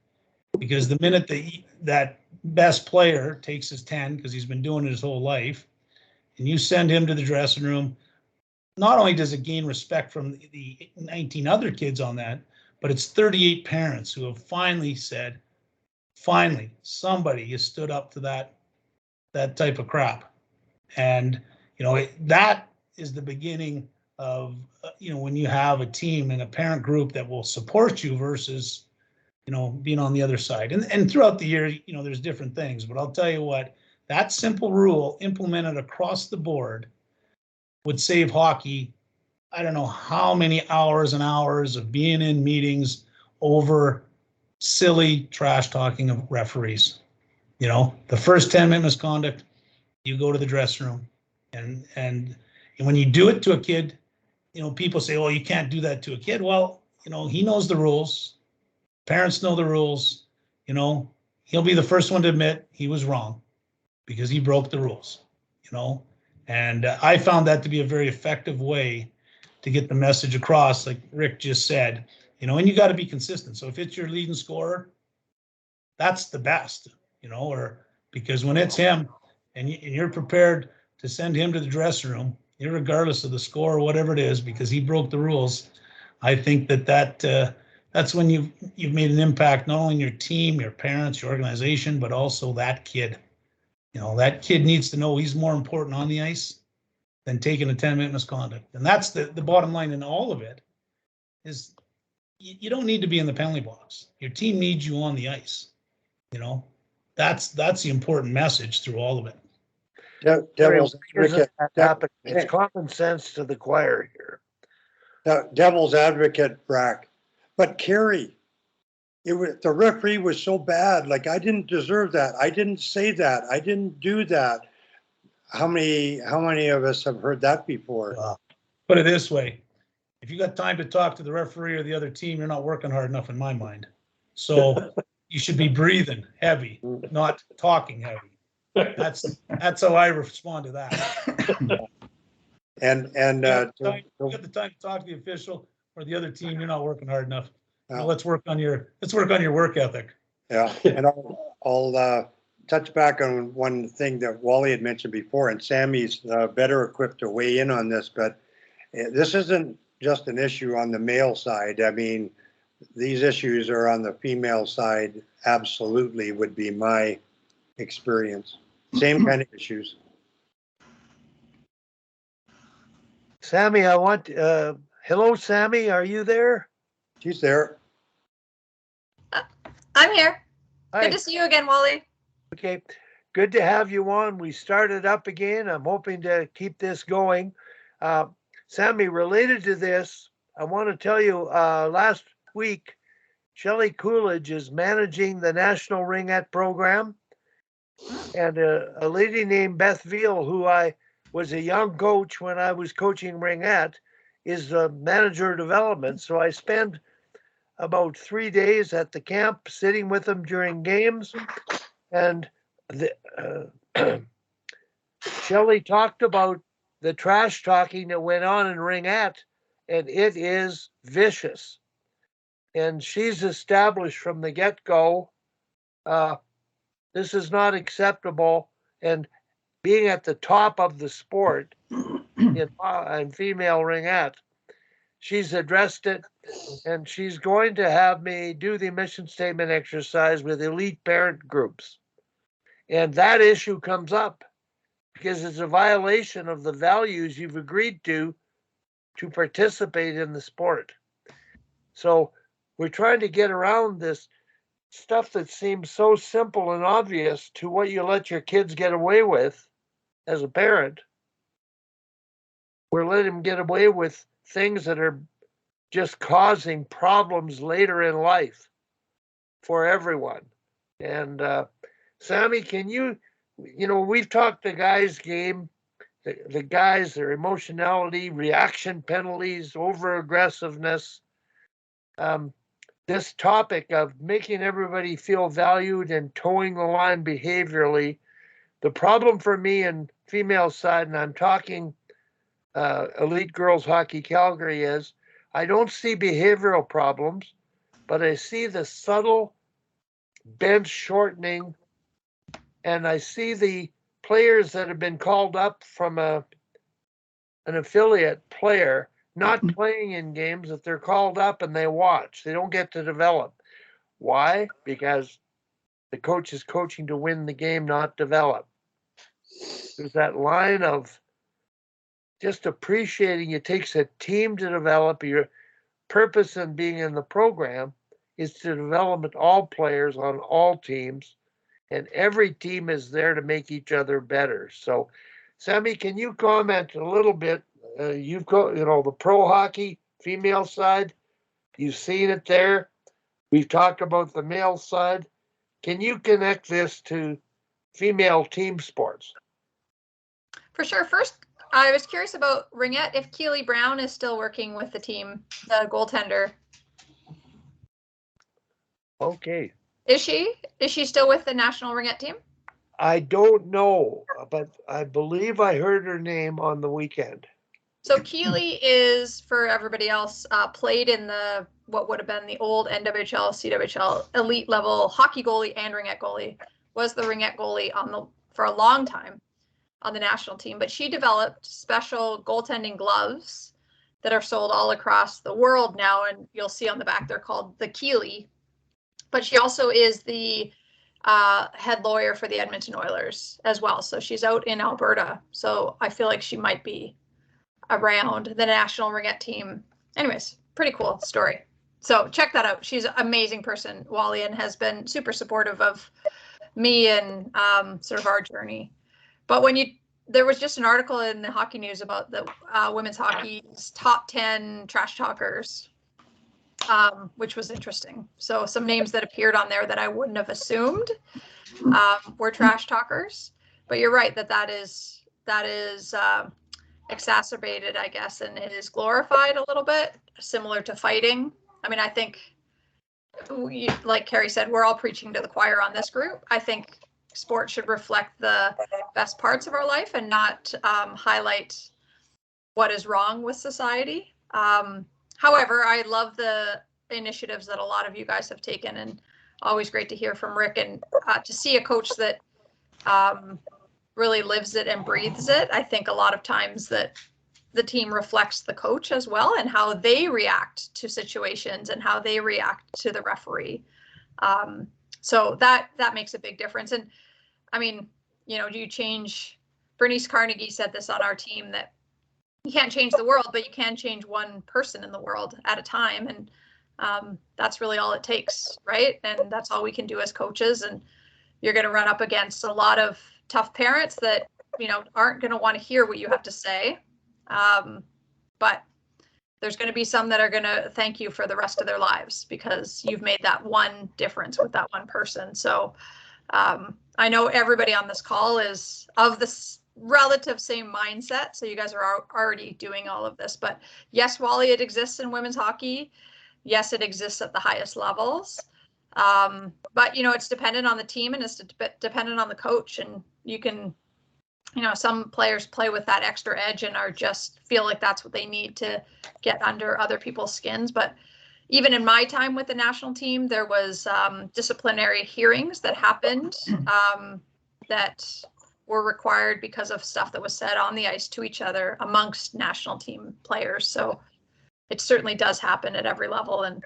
because the minute that best player takes his 10, because he's been doing it his whole life, and you send him to the dressing room, not only does it gain respect from the 19 other kids on that, but it's 38 parents who have finally said, finally, somebody has stood up to that type of crap. And, that is the beginning of, when you have a team and a parent group that will support you versus, being on the other side. And throughout the year, there's different things, but I'll tell you what, that simple rule implemented across the board would save hockey, I don't know how many hours and hours of being in meetings over silly trash talking of referees. The first 10-minute misconduct, you go to the dressing room, and when you do it to a kid, people say, well, you can't do that to a kid. Well, he knows the rules. Parents know the rules. He'll be the first one to admit he was wrong because he broke the rules. And I found that to be a very effective way to get the message across, like Rick just said, and you got to be consistent. So if it's your leading scorer, that's the best, or because when it's him and you're prepared to send him to the dressing room, regardless of the score or whatever it is, because he broke the rules, I think that's when you've made an impact, not only in your team, your parents, your organization, but also that kid. That kid needs to know he's more important on the ice than taking a 10-minute misconduct. And that's the bottom line in all of it, is you don't need to be in the penalty box. Your team needs you on the ice. That's the important message through all of it. Devil's advocate. It's common sense to the choir here. Devil's advocate, Brack. But Kerry, the referee was so bad. Like, I didn't deserve that. I didn't say that. I didn't do that. How many of us have heard that before? Put it this way. If you got time to talk to the referee or the other team, you're not working hard enough in my mind. So you should be breathing heavy, not talking heavy. That's how I respond to that. And you got the time to talk to the official or the other team, you're not working hard enough. Let's work on your work ethic. Yeah, and I'll touch back on one thing that Wally had mentioned before, and Sammy's better equipped to weigh in on this, but this isn't just an issue on the male side. I mean, these issues are on the female side, absolutely, would be my experience. Same kind of issues. Sammy, hello, Sammy, are you there? She's there. I'm here. Hi. Good to see you again, Wally. Okay, good to have you on. We started up again. I'm hoping to keep this going. Sammy, related to this, I want to tell you, last week, Shelley Coolidge is managing the National Ringette program. And a lady named Beth Veal, who I was a young coach when I was coaching Ringette, is the manager of development. So I spent about 3 days at the camp sitting with them during games. And Shelley talked about the trash talking that went on in Ringette, and it is vicious. And she's established from the get-go, this is not acceptable. And being at the top of the sport in female Ringette, she's addressed it, and she's going to have me do the mission statement exercise with elite parent groups. And that issue comes up because it's a violation of the values you've agreed to participate in the sport. So we're trying to get around this stuff that seems so simple and obvious to what you let your kids get away with as a parent. We're letting them get away with things that are just causing problems later in life for everyone. And Sammy, can we've talked the guys' game, the guys, their emotionality, reaction penalties, over aggressiveness. This topic of making everybody feel valued and towing the line behaviorally. The problem for me in female side, and I'm talking Elite Girls Hockey Calgary, is I don't see behavioral problems, but I see the subtle bench shortening, and I see the players that have been called up from an affiliate player not playing in games, that they're called up and they watch. They don't get to develop. Why? Because the coach is coaching to win the game, not develop. There's that line of just appreciating it takes a team to develop. Your purpose in being in the program is to develop all players on all teams, and every team is there to make each other better. So, Sammy, can you comment a little bit? You've got, the pro hockey female side. You've seen it there. We've talked about the male side. Can you connect this to female team sports? For sure. First, I was curious about Ringette, if Keely Brown is still working with the team, the goaltender. Okay. Is she? Is she still with the National Ringette team? I don't know, but I believe I heard her name on the weekend. So Keely is, for everybody else, played in what would have been the old NWHL, CWHL elite level hockey goalie and Ringette goalie. was the ringette goalie for a long time on the national team, but she developed special goaltending gloves that are sold all across the world now, and you'll see on the back they're called the Keeley. But she also is the head lawyer for the Edmonton Oilers as well. So she's out in Alberta. So I feel like she might be around the national ringette team. Anyways, pretty cool story. So check that out. She's an amazing person, Wally, and has been super supportive of me and sort of our journey. But there was just an article in the Hockey News about the women's hockey's top 10 trash talkers, which was interesting. So some names that appeared on there that I wouldn't have assumed were trash talkers. But you're right that is exacerbated, I guess, and it is glorified a little bit, similar to fighting. I mean, I think, like Carrie said, we're all preaching to the choir on this group. I think sport should reflect the best parts of our life and not highlight what is wrong with society. However, I love the initiatives that a lot of you guys have taken, and always great to hear from Rick and to see a coach that really lives it and breathes it. I think a lot of times that the team reflects the coach as well, and how they react to situations and how they react to the referee. So that makes a big difference. And I mean, do you change? Bernice Carnegie said this on our team, that you can't change the world, but you can change one person in the world at a time. And that's really all it takes, right? And that's all we can do as coaches. And you're going to run up against a lot of tough parents that, aren't going to want to hear what you have to say. But there's going to be some that are going to thank you for the rest of their lives because you've made that one difference with that one person. So I know everybody on this call is of this relative same mindset. So you guys are already doing all of this. But yes, Wally, it exists in women's hockey. Yes, it exists at the highest levels. But, it's dependent on the team, and it's dependent on the coach. And you can, some players play with that extra edge and are just feel like that's what they need to get under other people's skins. But even in my time with the national team, there was disciplinary hearings that happened that were required because of stuff that was said on the ice to each other amongst national team players. So it certainly does happen at every level. And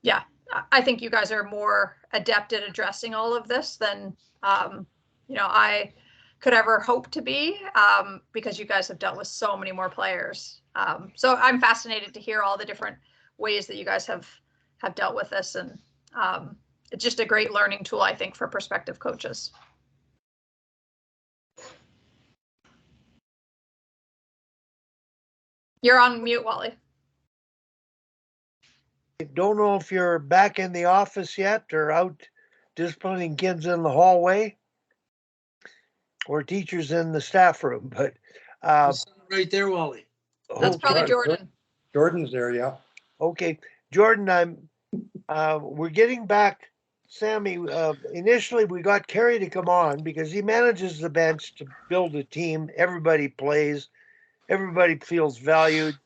yeah, I think you guys are more adept at addressing all of this than, I could ever hope to be, because you guys have dealt with so many more players. So I'm fascinated to hear all the different ways that you guys have dealt with this. And it's just a great learning tool, I think, for prospective coaches. You're on mute, Wally. I don't know if you're back in the office yet or out disciplining kids in the hallway or teachers in the staff room, but Right there, Wally. That's probably Jordan. Jordan's there, yeah. Okay, Jordan, we're getting back. Sammy, initially we got Kerry to come on because he manages the bench to build a team. Everybody plays. Everybody feels valued.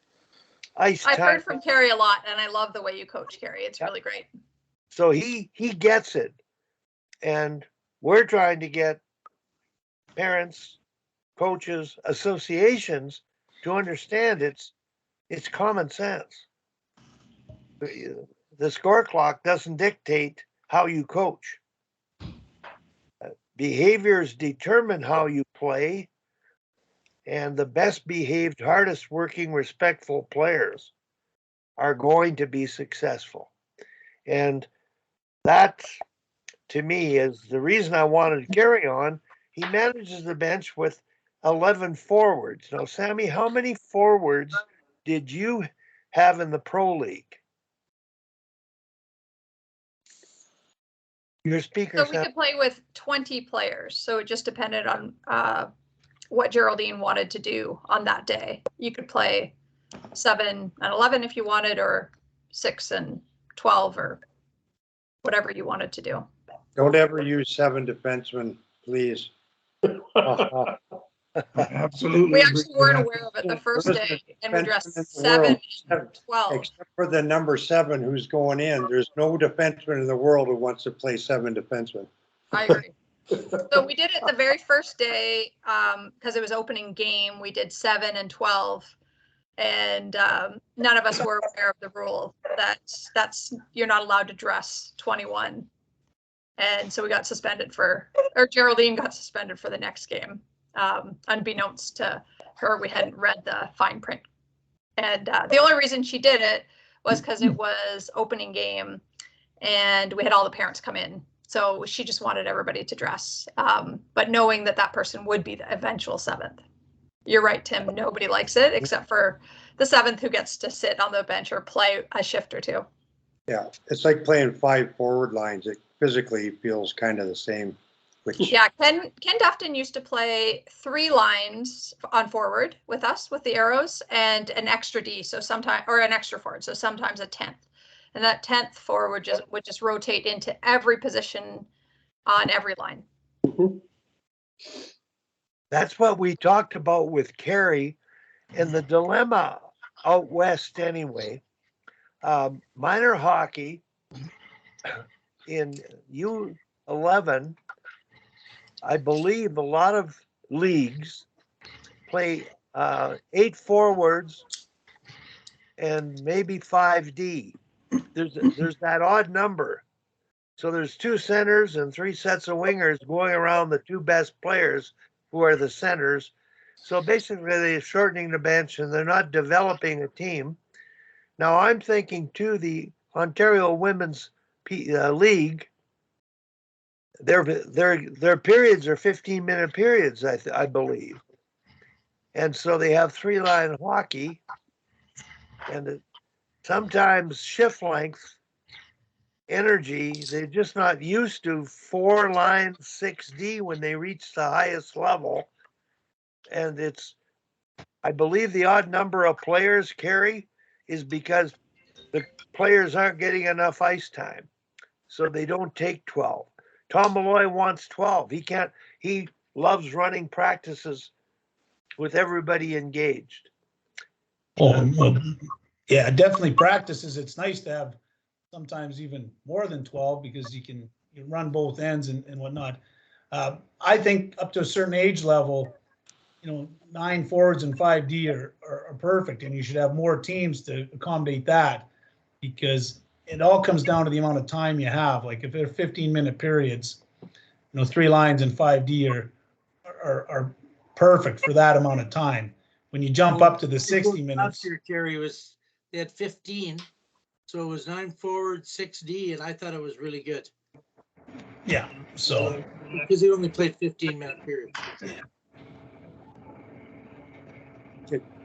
I've heard from Kerry a lot, and I love the way you coach, Kerry. It's really great. So he gets it. And we're trying to get parents, coaches, associations to understand it's common sense. The score clock doesn't dictate how you coach. Behaviors determine how you play, and the best behaved, hardest working, respectful players are going to be successful. And that, to me, is the reason I wanted to carry on. He manages the bench with 11 forwards. Now, Sammy, how many forwards did you have in the Pro League? Your speaker. So we could play with 20 players. So it just depended on what Geraldine wanted to do on that day. You could play 7 and 11 if you wanted, or 6 and 12, or whatever you wanted to do. Don't ever use 7 defensemen, please. Absolutely. We actually weren't aware of it the first day, and we dressed 7 and 12. Except for the number 7 who's going in. There's no defenseman in the world who wants to play 7 defensemen. I agree. So we did it the very first day, because it was opening game. We did 7 and 12, and none of us were aware of the rule that's you're not allowed to dress 21. And so we got suspended or Geraldine got suspended for the next game. Unbeknownst to her, we hadn't read the fine print. And the only reason she did it was because it was opening game and we had all the parents come in. So she just wanted everybody to dress, but knowing that that person would be the eventual 7th. You're right, Tim. Nobody likes it except for the 7th who gets to sit on the bench or play a shift or two. Yeah, it's like playing 5 forward lines. It physically feels kind of the same. Which Yeah, Ken Dufton used to play 3 lines on forward with us with the arrows and an extra D, so sometimes or an extra forward, so sometimes a 10th. And that 10th forward would just rotate into every position on every line. That's what we talked about with Carrie, and the dilemma out west anyway. Minor hockey in U11, I believe a lot of leagues play 8 forwards and maybe 5D. There's that odd number. So there's 2 centers and 3 sets of wingers going around the 2 best players who are the centers. So basically they're shortening the bench and they're not developing a team. Now I'm thinking too, the Ontario Women's League, their periods are 15-minute periods, I believe. And so they have 3-line hockey, and sometimes shift length, energy, they're just not used to 4-line 6D when they reach the highest level. And I believe the odd number of players, Carrie, is because the players aren't getting enough ice time. So they don't take 12. Tom Malloy wants 12. He loves running practices with everybody engaged. Oh, yeah, definitely practices. It's nice to have sometimes even more than 12 because you run both ends and whatnot. I think up to a certain age level, 9 forwards and 5D are perfect, and you should have more teams to accommodate that because it all comes down to the amount of time you have. Like if they're 15-minute periods, 3 lines and 5D are perfect for that amount of time. When you jump up to the 60 minutes. Last year, Kerry, they had 15, so it was 9 forward, 6D, and I thought it was really good. Yeah, so because he only played 15-minute periods.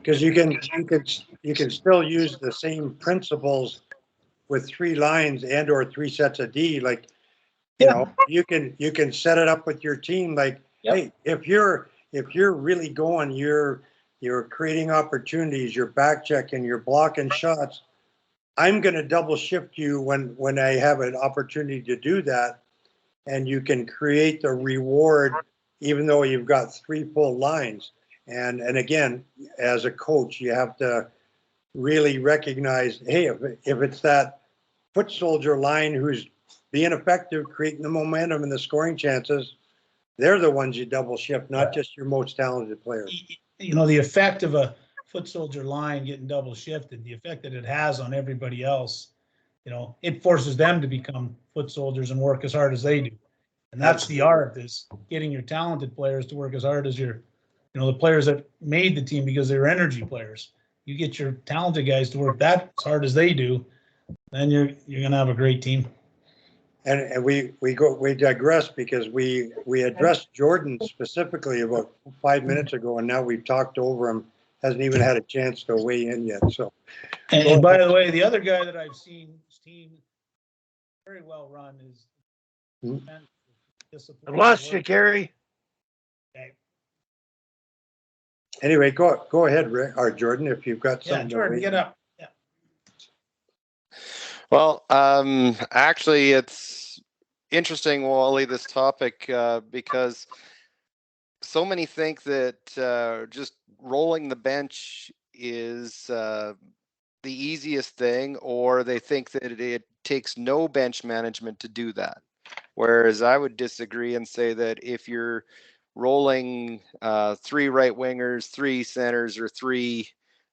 because you can still use the same principles with 3 lines and or 3 sets of D. Like, you can set it up with your team. Like, hey, if you're really going, you're creating opportunities, you're back checking, you're blocking shots. I'm going to double shift you when I have an opportunity to do that, and you can create the reward even though you've got 3 full lines. And again, as a coach, you have to really recognize, hey, if it's that foot soldier line who's being effective, creating the momentum and the scoring chances, they're the ones you double shift, not just your most talented players. The effect of a foot soldier line getting double shifted, the effect that it has on everybody else, it forces them to become foot soldiers and work as hard as they do. And that's the art, is getting your talented players to work as hard as the players that made the team because they were energy players. You get your talented guys to work that as hard as they do, then you're going to have a great team. And we digress because we addressed Jordan specifically about 5 minutes ago, and now we've talked over him. Hasn't even had a chance to weigh in yet. So, and by the way, the other guy that I've seen his team very well run is I lost you, Gary. Okay. Anyway, go ahead, Rick, or Jordan, if you've got something. Yeah, Jordan, get up. Yeah. Well, actually, it's interesting, Wally, this topic, because so many think that just rolling the bench is the easiest thing, or they think that it takes no bench management to do that. Whereas I would disagree and say that if you're rolling 3 right wingers, 3 centers, or 3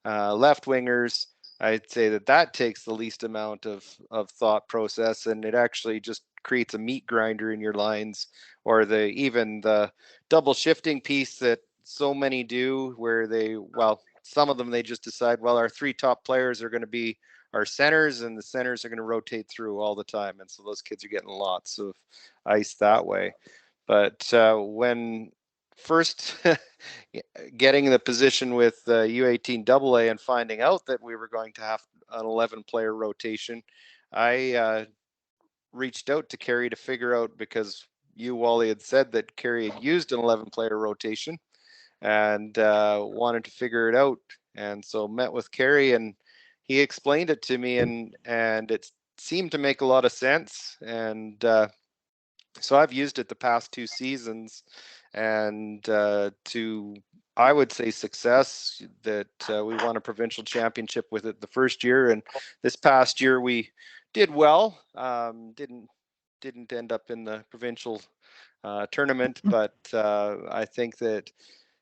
left wingers, I'd say that that takes the least amount of thought process, and it actually just creates a meat grinder in your lines, or even the double shifting piece that so many do, where some of them, they just decide, well, our 3 top players are going to be our centers, and the centers are going to rotate through all the time, and so those kids are getting lots of ice that way. But when first getting in the position with U18 AA and finding out that we were going to have an 11-player rotation, I reached out to Kerry to figure out, because you, Wally, had said that Kerry had used an 11-player rotation and wanted to figure it out. And so met with Kerry, and he explained it to me, and it seemed to make a lot of sense. And so I've used it the past 2 seasons, and to, I would say, success. That we won a provincial championship with it the first year, and this past year we did well. Didn't end up in the provincial tournament, but I think that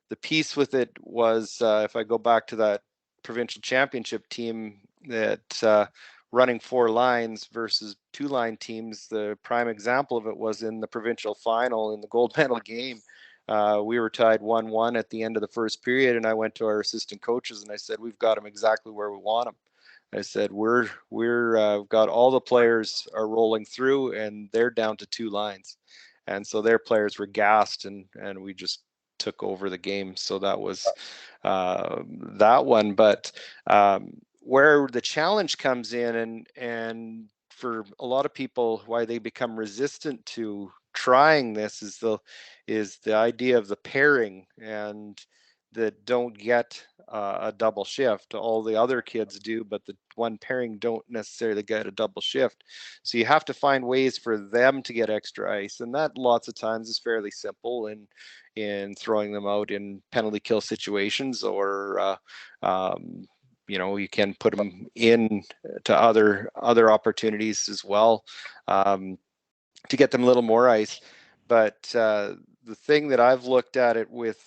the piece with it was, if I go back to that provincial championship team, that running 4 lines versus 2-line teams, the prime example of it was in the provincial final in the gold medal game. We were tied 1-1 at the end of the first period, and I went to our assistant coaches and I said, we've got them exactly where we want them. I said, we're got all the players are rolling through, and they're down to 2 lines. And so their players were gassed, and we just took over the game. So that was that one. But where the challenge comes in, and for a lot of people, why they become resistant to trying this is the idea of the pairing, and that don't get a double shift. All the other kids do, but the one pairing don't necessarily get a double shift. So you have to find ways for them to get extra ice, and that lots of times is fairly simple in throwing them out in penalty kill situations, or you can put them in to other opportunities as well, to get them a little more ice. But the thing that I've looked at it with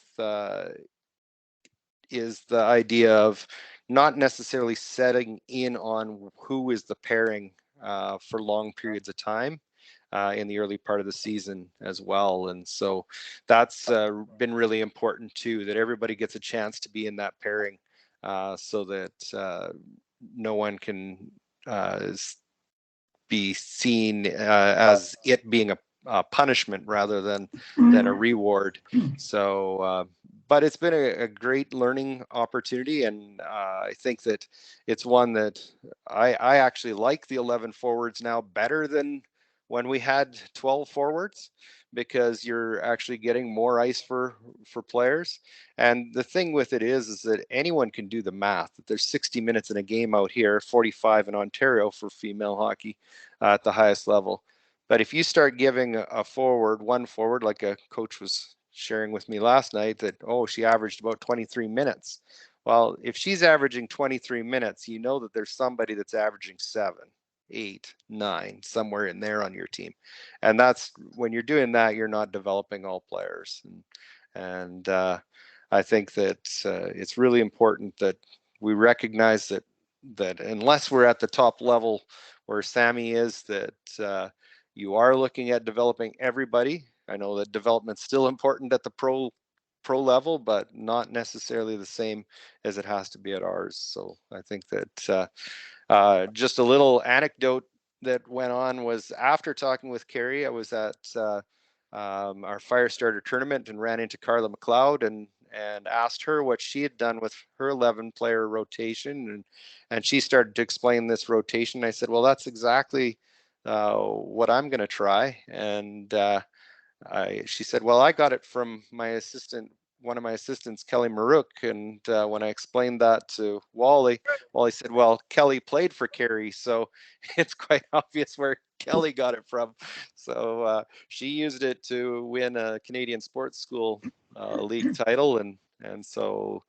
is the idea of not necessarily setting in on who is the pairing for long periods of time in the early part of the season as well. And so that's been really important too, that everybody gets a chance to be in that pairing, so that no one can be seen as it being a punishment rather than a reward. So but it's been a great learning opportunity, and I think that it's one that I actually like the 11 forwards now better than when we had 12 forwards, because you're actually getting more ice for players. And the thing with it is that anyone can do the math, that there's 60 minutes in a game out here, 45 in Ontario for female hockey at the highest level. But if you start giving one forward, like a coach was sharing with me last night, that, she averaged about 23 minutes. Well, if she's averaging 23 minutes, you know that there's somebody that's averaging 7, 8, 9, somewhere in there on your team. And that's, when you're doing that, you're not developing all players. And I think that it's really important that we recognize that unless we're at the top level where Sammy is, that you are looking at developing everybody. I know that development's still important at the pro level, but not necessarily the same as it has to be at ours. So I think that just a little anecdote that went on was, after talking with Kerry, I was at our fire starter tournament and ran into Carla McLeod and asked her what she had done with her 11-player rotation, and she started to explain this rotation. I said, well, that's exactly what I'm going to try. And she said, well, I got it from one of my assistants, Kelly Marook. And when I explained that to Wally said, well, Kelly played for Kerry, so it's quite obvious where Kelly got it from. So she used it to win a Canadian Sports School league title. And so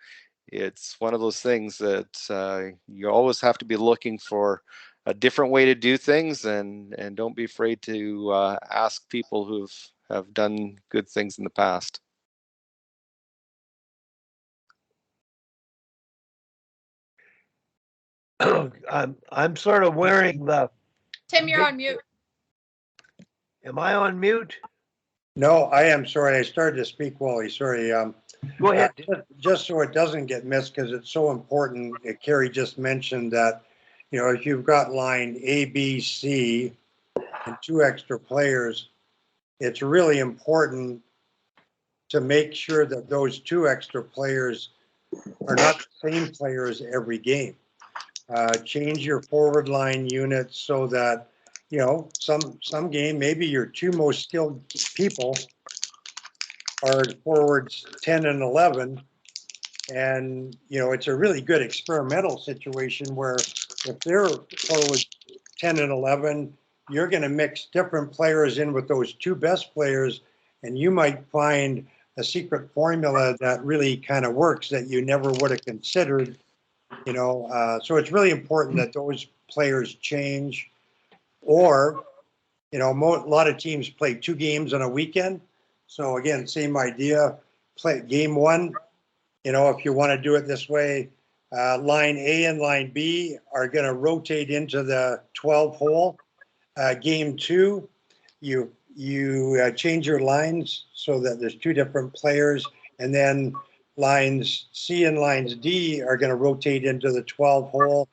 it's one of those things that you always have to be looking for a different way to do things, and don't be afraid to ask people who have done good things in the past. I'm sort of wearing the. Tim, you're on mute. Am I on mute? No, I am sorry. I started to speak, Wally. Sorry. Go ahead. Just so it doesn't get missed, because it's so important. Carrie just mentioned that, if you've got line A, B, C, and 2 extra players, it's really important to make sure that those 2 extra players are not the same players every game. Change your forward line units so that, some game, maybe your 2 most skilled people are forwards 10 and 11. And, it's a really good experimental situation where if they're forwards 10 and 11, you're going to mix different players in with those 2 best players, and you might find a secret formula that really kind of works that you never would have considered. So it's really important that those players change. Or, a lot of teams play 2 games on a weekend. So again, same idea. Play game 1. If you want to do it this way, line A and line B are going to rotate into the 12 hole. Game 2, you change your lines so that there's 2 different players, and then lines C and lines D are going to rotate into the 12 hole.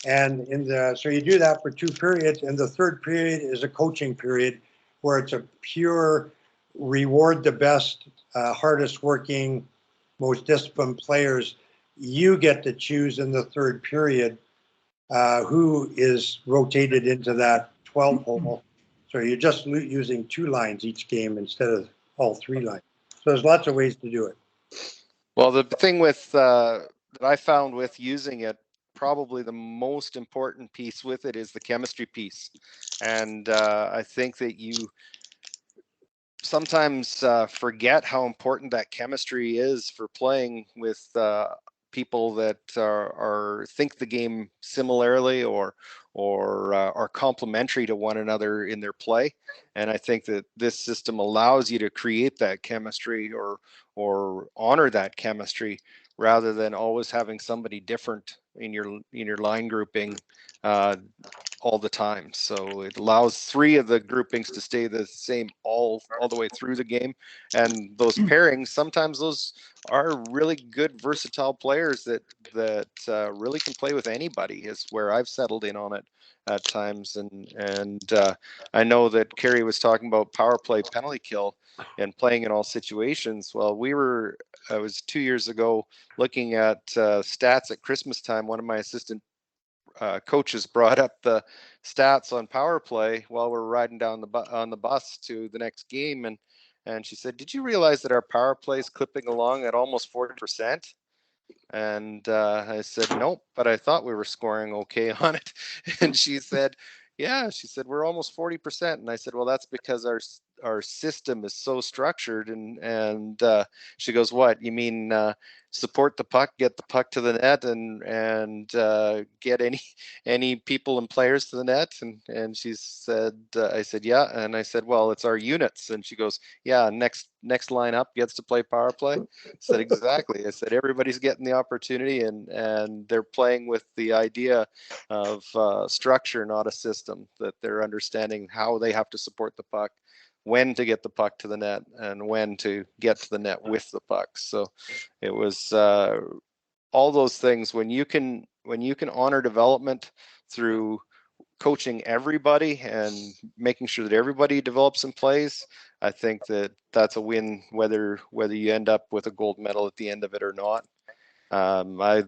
And so you do that for 2 periods, and the 3rd period is a coaching period where it's a pure reward the best, hardest working, most disciplined players. You get to choose in the 3rd period who is rotated into that 12 hole. So you're just using 2 lines each game instead of all 3 lines. So there's lots of ways to do it. Well, the thing with that I found with using it, probably the most important piece with it is the chemistry piece. And I think that you sometimes forget how important that chemistry is for playing with people that are think the game similarly or are complementary to one another in their play. And I think that this system allows you to create that chemistry or honor that chemistry rather than always having somebody different in your line grouping all the time. So it allows 3 of the groupings to stay the same all the way through the game. And those pairings, sometimes those are really good versatile players that really can play with anybody, is where I've settled in on it at times. And I know that Kerry was talking about power play penalty kill and playing in all situations. Well, I was 2 years ago looking at stats at Christmas time. One of my assistant coaches brought up the stats on power play while we're riding down on the bus to the next game, and she said, "Did you realize that our power play is clipping along at almost 40%?" And I said, "Nope, but I thought we were scoring okay on it." And she said, "Yeah," she said, "we're almost 40%." And I said, "Well, that's because our system is so structured." And she goes, "What, you mean support the puck, get the puck to the net, and get any people and players to the net?" And she said, I said, "Yeah." And I said, "Well, it's our units." And she goes, "Yeah, next line up gets to play power play." I said, "Exactly." I said, "Everybody's getting the opportunity, and they're playing with the idea of structure, not a system, that they're understanding how they have to support the puck, when to get the puck to the net, and when to get to the net with the puck." So it was all those things. When you can honor development through coaching everybody and making sure that everybody develops and plays, I think that that's a win, whether you end up with a gold medal at the end of it or not. I,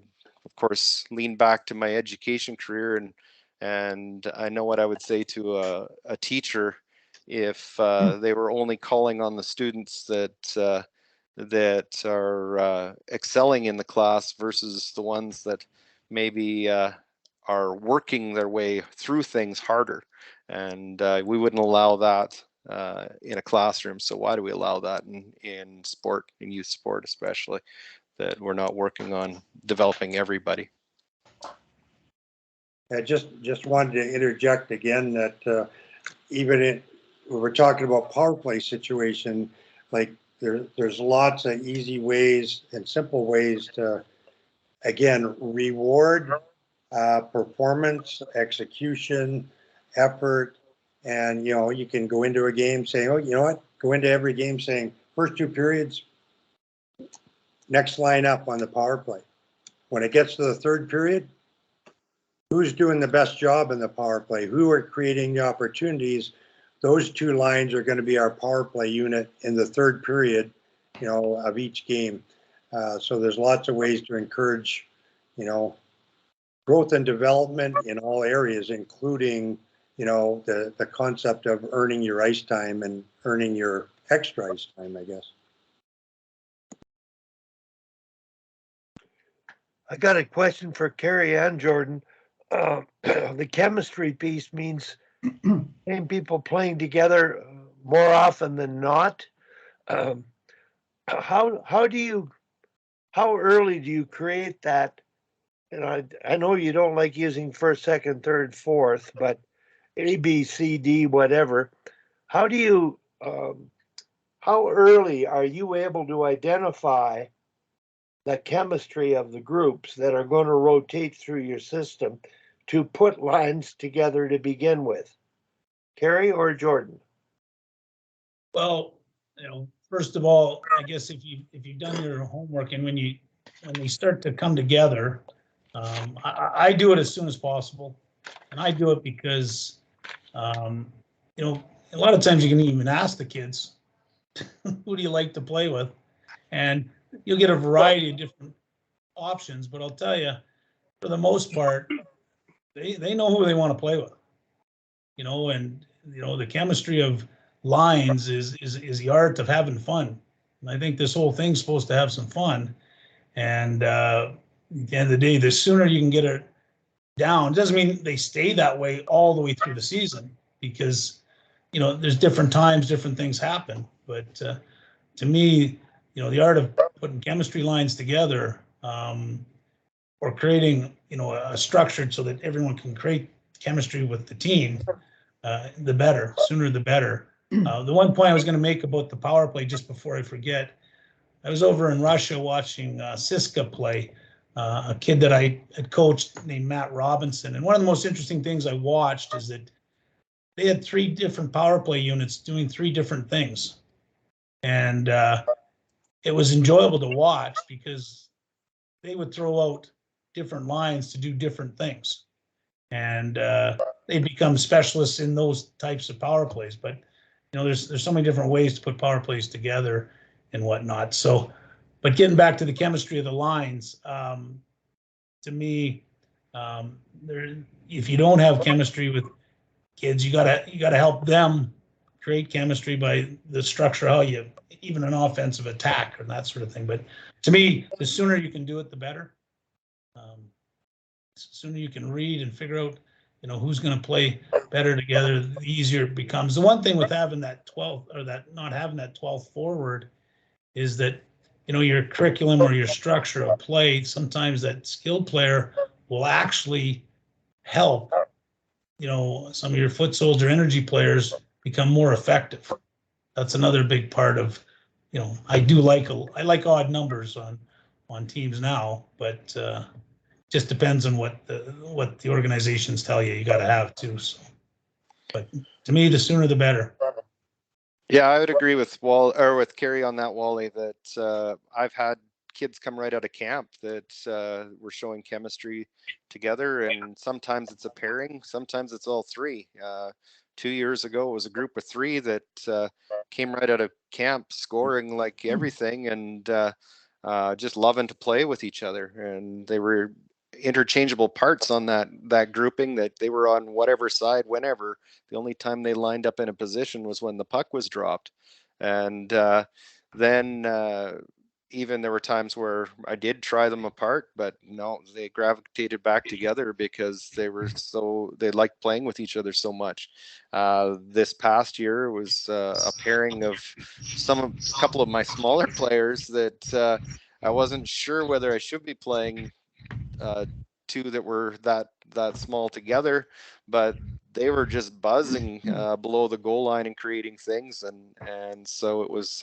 of course, lean back to my education career, and I know what I would say to a teacher if they were only calling on the students that are excelling in the class versus the ones that maybe are working their way through things harder. And we wouldn't allow that in a classroom. So why do we allow that in sport, in youth sport especially, that we're not working on developing everybody? I just wanted to interject again that even in, when we're talking about power play situation, like there's lots of easy ways and simple ways to, again, reward performance, execution, effort. And, you know, you can go into a game saying, oh, you know what? Go into every game saying, first 2 periods, next line up on the power play. When it gets to the 3rd period, who's doing the best job in the power play? Who are creating the opportunities? Those 2 lines are going to be our power play unit in the 3rd period, you know, of each game. So there's lots of ways to encourage, you know, growth and development in all areas, including, you know, the concept of earning your ice time and earning your extra ice time, I guess. I got a question for Carrie and Jordan. The chemistry piece means same people playing together more often than not. How early do you create that? And I know you don't like using first, second, third, fourth, but A, B, C, D, whatever. How do you how early are you able to identify the chemistry of the groups that are going to rotate through your system to put lines together to begin with? Carrie or Jordan? Well, you know, first of all, I guess if you've done your homework and when they start to come together, I do it as soon as possible, and I do it because you know, a lot of times you can even ask the kids, who do you like to play with, and you'll get a variety of different options. But I'll tell you, for the most part, they know who they want to play with, you know, and you know the chemistry of lines is the art of having fun. And I think this whole thing's supposed to have some fun. And at the end of the day, the sooner you can get it down, doesn't mean they stay that way all the way through the season, because you know there's different times, different things happen. But to me, you know, the art of putting chemistry lines together, or creating, you know, a structured so that everyone can create chemistry with the team, the better, sooner the better. The one point I was going to make about the power play, just before I forget, I was over in Russia watching Siska play, a kid that I had coached named Matt Robinson. And one of the most interesting things I watched is that they had 3 different power play units doing 3 different things. And it was enjoyable to watch because they would throw out different lines to do different things. And they become specialists in those types of power plays. But you know, there's so many different ways to put power plays together and whatnot. So, but getting back to the chemistry of the lines, to me, if you don't have chemistry with kids, you gotta help them create chemistry by the structure, how you, even an offensive attack and that sort of thing. But to me, the sooner you can do it, the better. The sooner you can read and figure out, you know, who's going to play better together, the easier it becomes. The one thing with having that 12th, or that not having that 12th forward, is that, you know, your curriculum or your structure of play, sometimes that skilled player will actually help, you know, some of your foot soldier energy players become more effective. That's another big part of, you know, I like odd numbers on teams now, but just depends on what the organizations tell you got to have too. So, but to me, the sooner the better. Yeah, I would agree with with Carrie on that, Wally, that I've had kids come right out of camp that were showing chemistry together, and sometimes it's a pairing, sometimes it's all 3. 2 years ago, it was a group of 3 that came right out of camp scoring like everything, and just loving to play with each other. And they were interchangeable parts on that grouping, that they were on whatever side whenever. The only time they lined up in a position was when the puck was dropped. And then even there were times where I did try them apart, but no, they gravitated back together because they liked playing with each other so much. This past year was a pairing of a couple of my smaller players that I wasn't sure whether I should be playing 2 that were that that small together, but they were just buzzing below the goal line and creating things, and so it was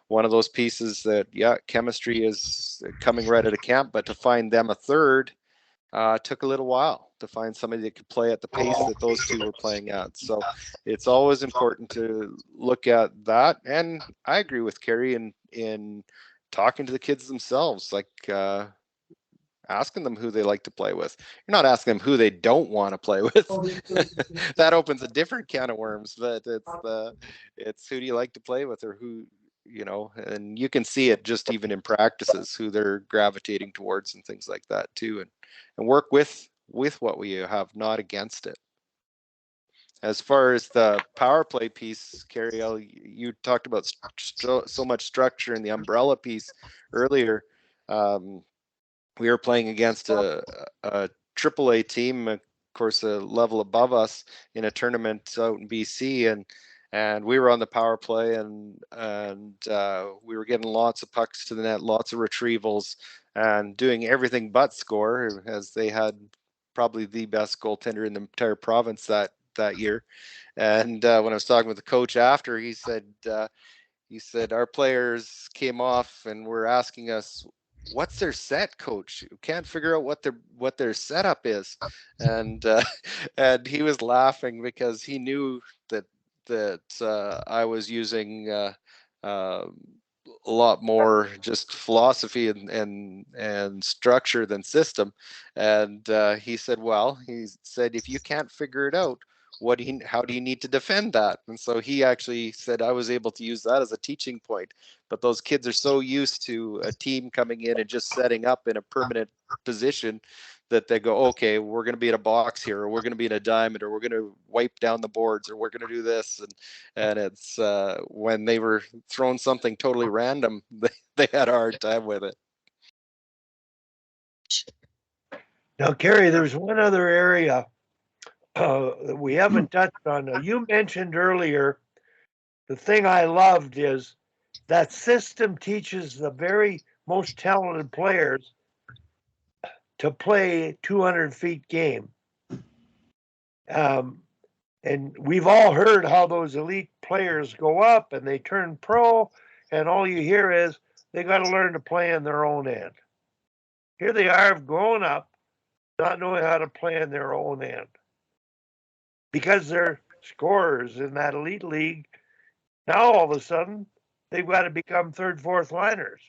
one of those pieces that, yeah, chemistry is coming right out of camp, but to find them a third took a little while to find somebody that could play at the pace that those two were playing at. So it's always important to look at that. And I agree with Kerry in talking to the kids themselves, like asking them who they like to play with. You're not asking them who they don't want to play with. That opens a different can of worms, but it's who do you like to play with, or who, you know, and you can see it just even in practices, who they're gravitating towards and things like that too, and work with what we have, not against it. As far as the power play piece, Carrie, you talked about so much structure in the umbrella piece earlier. We were playing against a AAA team, of course, a level above us in a tournament out in BC, and we were on the power play, and we were getting lots of pucks to the net, lots of retrievals, and doing everything but score, as they had probably the best goaltender in the entire province that year. And when I was talking with the coach after, he said our players came off and were asking us, what's their set, coach? We can't figure out what their setup is. And and he was laughing because he knew that I was using a lot more just philosophy and structure than system. And he said, if you can't figure it out, how do you need to defend that? And so he actually said I was able to use that as a teaching point. But those kids are so used to a team coming in and just setting up in a permanent position that they go, okay, we're going to be in a box here, or we're going to be in a diamond, or we're going to wipe down the boards, or we're going to do this. And it's when they were throwing something totally random, they had a hard time with it. Now, Kerry, there's one other area that we haven't touched on. You mentioned earlier, the thing I loved is that system teaches the very most talented players to play 200 feet game. And we've all heard how those elite players go up and they turn pro, and all you hear is they got to learn to play in their own end. Here they are growing up, not knowing how to play in their own end. Because they're scorers in that elite league, now all of a sudden they've got to become third, fourth liners.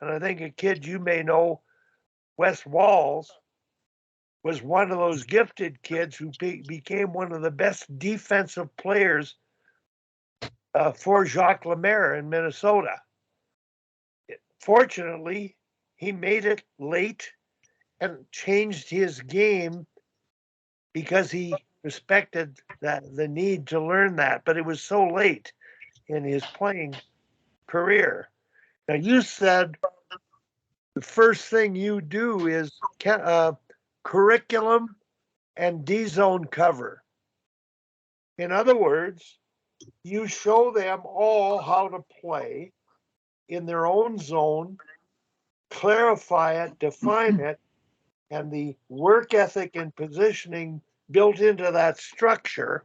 And I think a kid you may know, Wes Walls, was one of those gifted kids who became one of the best defensive players for Jacques Lemaire in Minnesota. Fortunately, he made it late and changed his game because he respected the need to learn that, but it was so late in his playing career. Now, you said the first thing you do is curriculum and D-zone cover. In other words, you show them all how to play in their own zone, clarify it, define it, and the work ethic and positioning built into that structure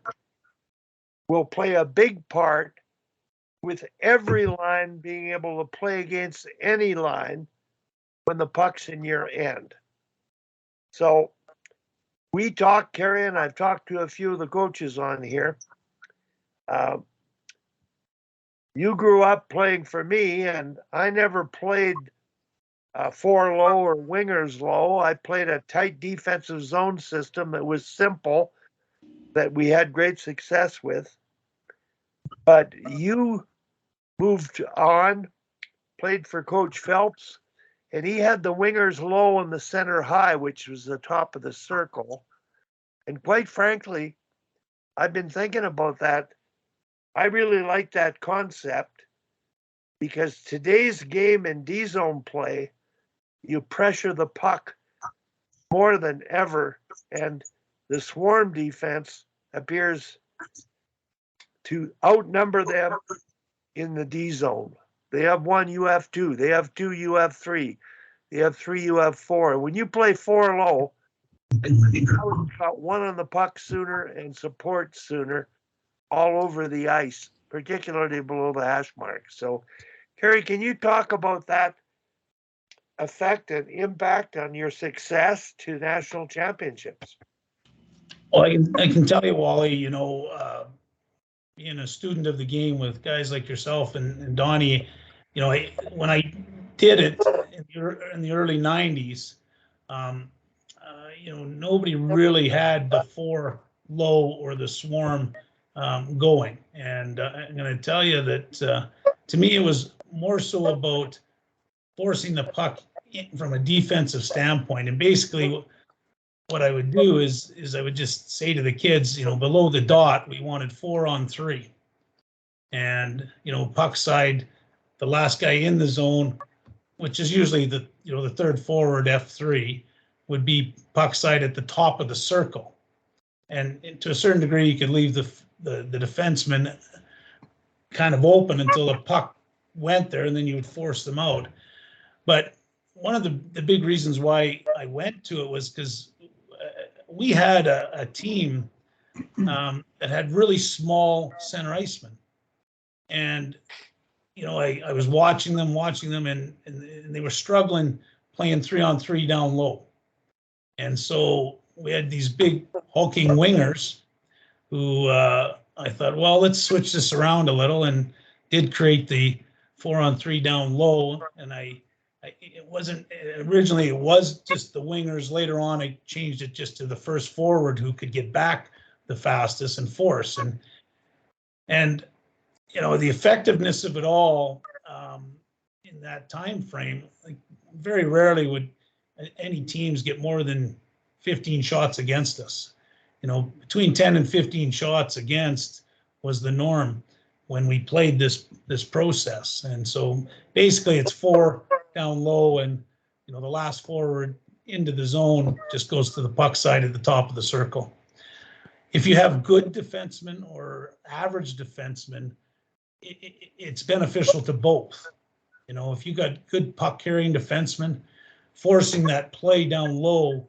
will play a big part with every line being able to play against any line when the puck's in your end. So we talked, Kerry, and I've talked to a few of the coaches on here. You grew up playing for me, and I never played 4 low or wingers low. I played a tight defensive zone system that was simple, that we had great success with. But you moved on, played for Coach Phelps, and he had the wingers low and the center high, which was the top of the circle. And quite frankly, I've been thinking about that. I really like that concept because today's game in D-zone play, you pressure the puck more than ever, and the swarm defense appears to outnumber them in the D-zone. They have 1, you have 2. They have 2, you have 3. They have 3, you have 4. When you play 4 low, got one on the puck sooner and support sooner all over the ice, particularly below the hash mark. So, Kerry, can you talk about that effect and impact on your success to national championships? Well, I can tell you, Wally, you know, being a student of the game with guys like yourself and Donnie, you know, when I did it in the early 90s, you know, nobody really had the 4 low or the swarm going. And I'm going to tell you that to me, it was more so about forcing the puck from a defensive standpoint. And basically, what I would do is I would just say to the kids, you know, below the dot, we wanted 4-on-3. And, you know, puck side, the last guy in the zone, which is usually the, you know, the third forward F3, would be puck side at the top of the circle. And to a certain degree, you could leave the defenseman kind of open until the puck went there, and then you would force them out. But one of the big reasons why I went to it was because we had a team that had really small center icemen. And, you know, I was watching them, and they were struggling playing 3-on-3 down low. And so we had these big hulking wingers who I thought, well, let's switch this around a little, and did create the 4-on-3 down low. And it wasn't originally, it was just the wingers. Later on, I changed it just to the first forward who could get back the fastest and force. And you know, the effectiveness of it all in that time frame, like very rarely would any teams get more than 15 shots against us. You know, between 10 and 15 shots against was the norm when we played this process. And so basically it's 4 down low, and you know, the last forward into the zone just goes to the puck side at the top of the circle. If you have good defensemen or average defensemen, it's beneficial to both. You know, if you got good puck carrying defensemen, forcing that play down low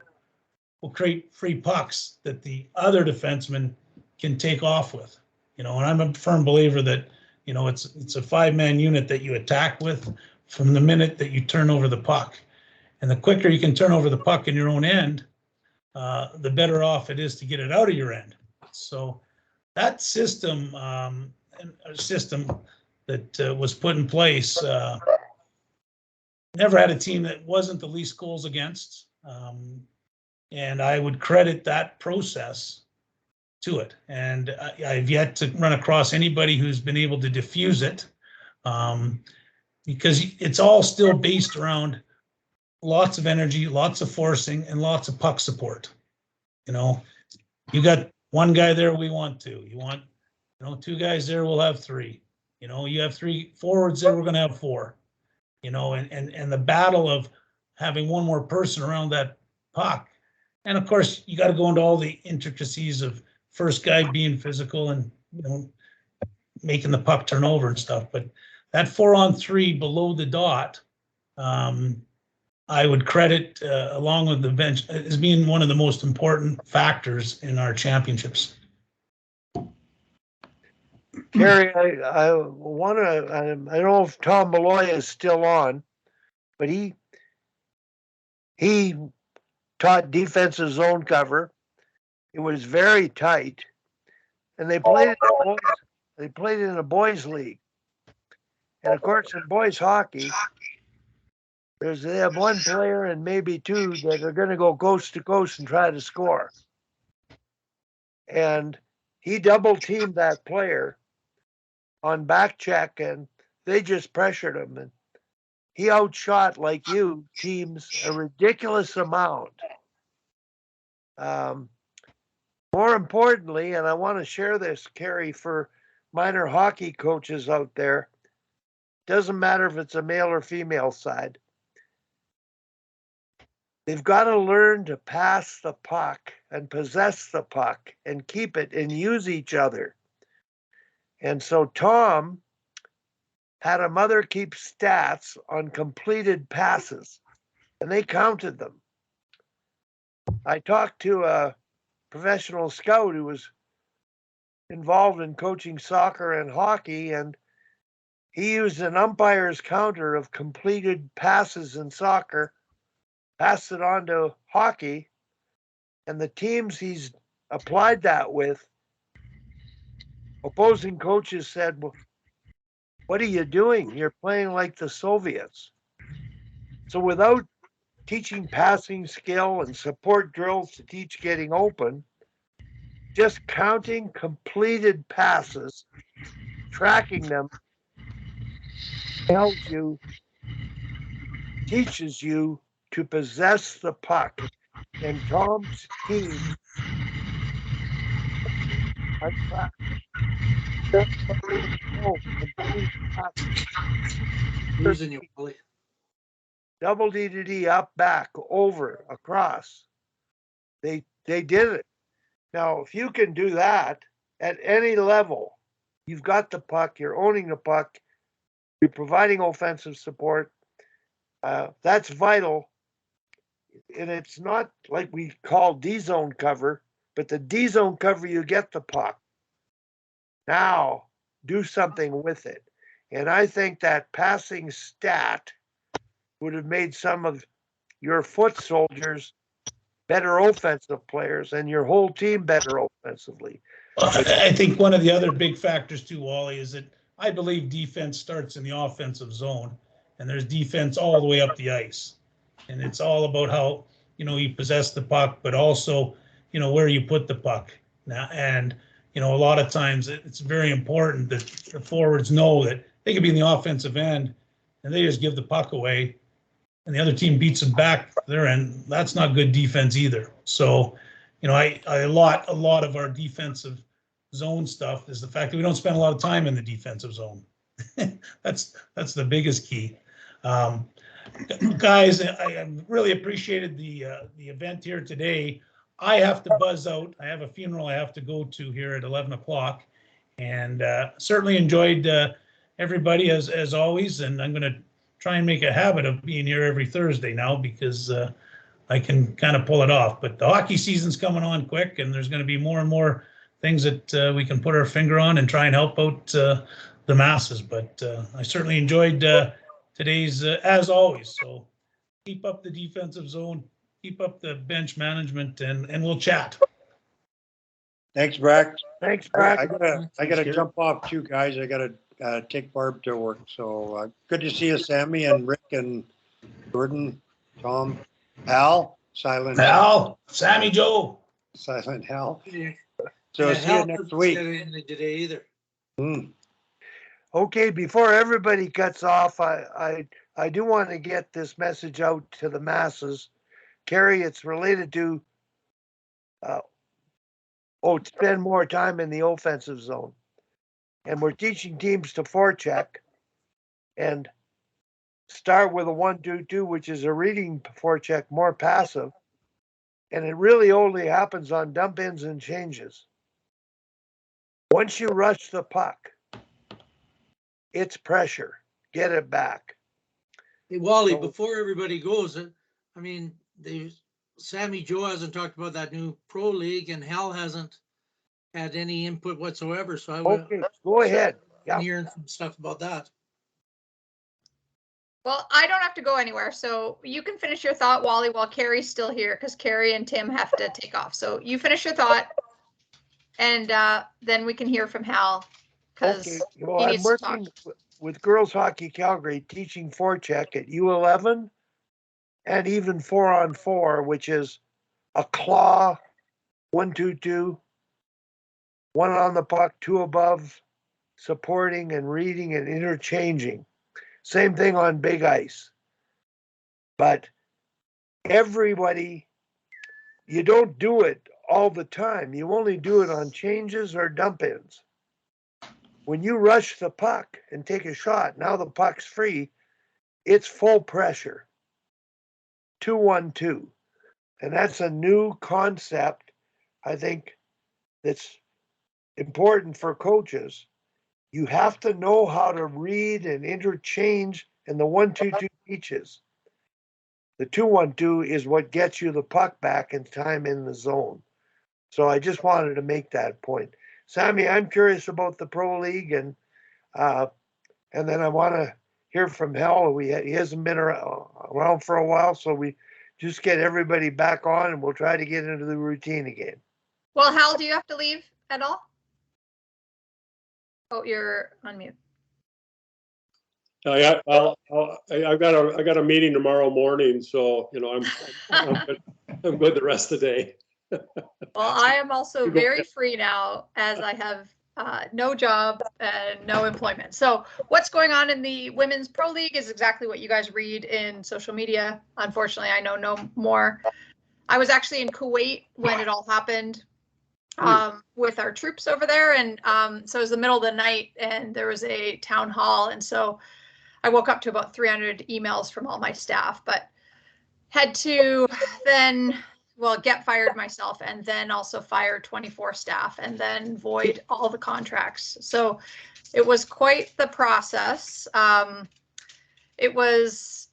will create free pucks that the other defenseman can take off with. You know, and I'm a firm believer that, you know, it's a 5-man unit that you attack with from the minute that you turn over the puck. And the quicker you can turn over the puck in your own end, the better off it is to get it out of your end. So that system, a system that was put in place, never had a team that wasn't the least goals against. And I would credit that process to it. And I've yet to run across anybody who's been able to diffuse it, because it's all still based around lots of energy, lots of forcing, and lots of puck support. You know, you got one guy there, we want 2. You want, you know, 2 guys there, we'll have 3. You know, you have 3 forwards there, we're going to have 4. You know, and the battle of having one more person around that puck. And of course, you got to go into all the intricacies of first guy being physical and, you know, making the puck turn over and stuff. But that 4-on-3 below the dot, I would credit, along with the bench, as being one of the most important factors in our championships. Kerry, I want to, I don't know if Tom Malloy is still on, but he taught defensive zone cover. It was very tight, and they played in a boys league. And of course, in boys hockey, they have 1 player and maybe 2 that are going to go coast to coast and try to score. And he double teamed that player on back check, and they just pressured him. And he outshot, like you, teams a ridiculous amount. More importantly, and I want to share this, Kerry, for minor hockey coaches out there, doesn't matter if it's a male or female side, they've got to learn to pass the puck and possess the puck and keep it and use each other. And so Tom had a mother keep stats on completed passes, and they counted them. I talked to a professional scout who was involved in coaching soccer and hockey, and he used an umpire's counter of completed passes in soccer, passed it on to hockey, and the teams he's applied that with, opposing coaches said, well, what are you doing? You're playing like the Soviets. So without teaching passing skill and support drills to teach getting open, just counting completed passes, tracking them, tells you, teaches you to possess the puck. And Tom's team, I tracked complete passes, Losing you, Wally. double D to D, up, back, over, across. They did it. Now, if you can do that at any level, you've got the puck, you're owning the puck, you're providing offensive support. That's vital. And it's not like we call D zone cover, but the D zone cover, you get the puck. Now, do something with it. And I think that passing stat would have made some of your foot soldiers better offensive players and your whole team better offensively. I think one of the other big factors too, Wally, is that I believe defense starts in the offensive zone, and there's defense all the way up the ice. And it's all about how, you possess the puck, but also, where you put the puck. Now, and, a lot of times it's very important that the forwards know that they could be in the offensive end and they just give the puck away and the other team beats them back there, and that's not good defense either. So, a lot of our defensive zone stuff is the fact that we don't spend a lot of time in the defensive zone. that's the biggest key. Guys, I really appreciated the event here today. I have to buzz out. I have a funeral I have to go to here at 11 o'clock, and certainly enjoyed everybody as always. And I'm going to try and make a habit of being here every Thursday now because I can kind of pull it off. But the hockey season's coming on quick, and there's going to be more and more things that we can put our finger on and try and help out the masses. But I certainly enjoyed today's, as always. So keep up the defensive zone, keep up the bench management, and we'll chat. Thanks, Brack. Thanks, I Brack. I gotta jump off too, guys. I gotta take Barb to work. So good to see you, Sammy and Rick and Jordan, Tom, Hal, Silent Al, Sammy Joe. Silent Hal. Yeah. So see you next week. Today either. Okay, before everybody cuts off, I do want to get this message out to the masses. Carrie, it's related to spend more time in the offensive zone. And we're teaching teams to forecheck and start with a 1-2-2, which is a reading forecheck, more passive. And it really only happens on dump ins and changes. Once you rush the puck, it's pressure. Get it back. Hey, Wally, before everybody goes, I mean, Sammy Joe hasn't talked about that new pro league, and Hal hasn't had any input whatsoever. So Okay, go ahead. Yeah, hearing some stuff about that. Well, I don't have to go anywhere, so you can finish your thought, Wally, while Carrie's still here, because Carrie and Tim have to take off. So you finish your thought, and then we can hear from Hal, because well, I'm working with Girls Hockey Calgary, teaching forecheck at U11 and even 4-on-4, which is a claw, 1-2-2, one on the puck, two above, supporting and reading and interchanging. Same thing on big ice. But everybody, you don't do it all the time. You only do it on changes or dump ins. When you rush the puck and take a shot, now the puck's free, it's full pressure. 2-1-2. And that's a new concept, I think, that's important for coaches. You have to know how to read and interchange in the 1-2-2 teaches. The 2-1-2 is what gets you the puck back in time in the zone. So I just wanted to make that point. Sammy, I'm curious about the Pro League, and then I want to hear from Hal. He hasn't been around for a while, so we just get everybody back on, and we'll try to get into the routine again. Well, Hal, do you have to leave at all? Oh, you're on mute. I got a meeting tomorrow morning, so I'm good the rest of the day. Well, I am also very free now, as I have no job and no employment. So what's going on in the Women's Pro League is exactly what you guys read in social media. Unfortunately, I know no more. I was actually in Kuwait when it all happened with our troops over there. And so it was the middle of the night and there was a town hall. And so I woke up to about 300 emails from all my staff, but had to then, well, get fired myself and then also fire 24 staff and then void all the contracts. So it was quite the process. It was,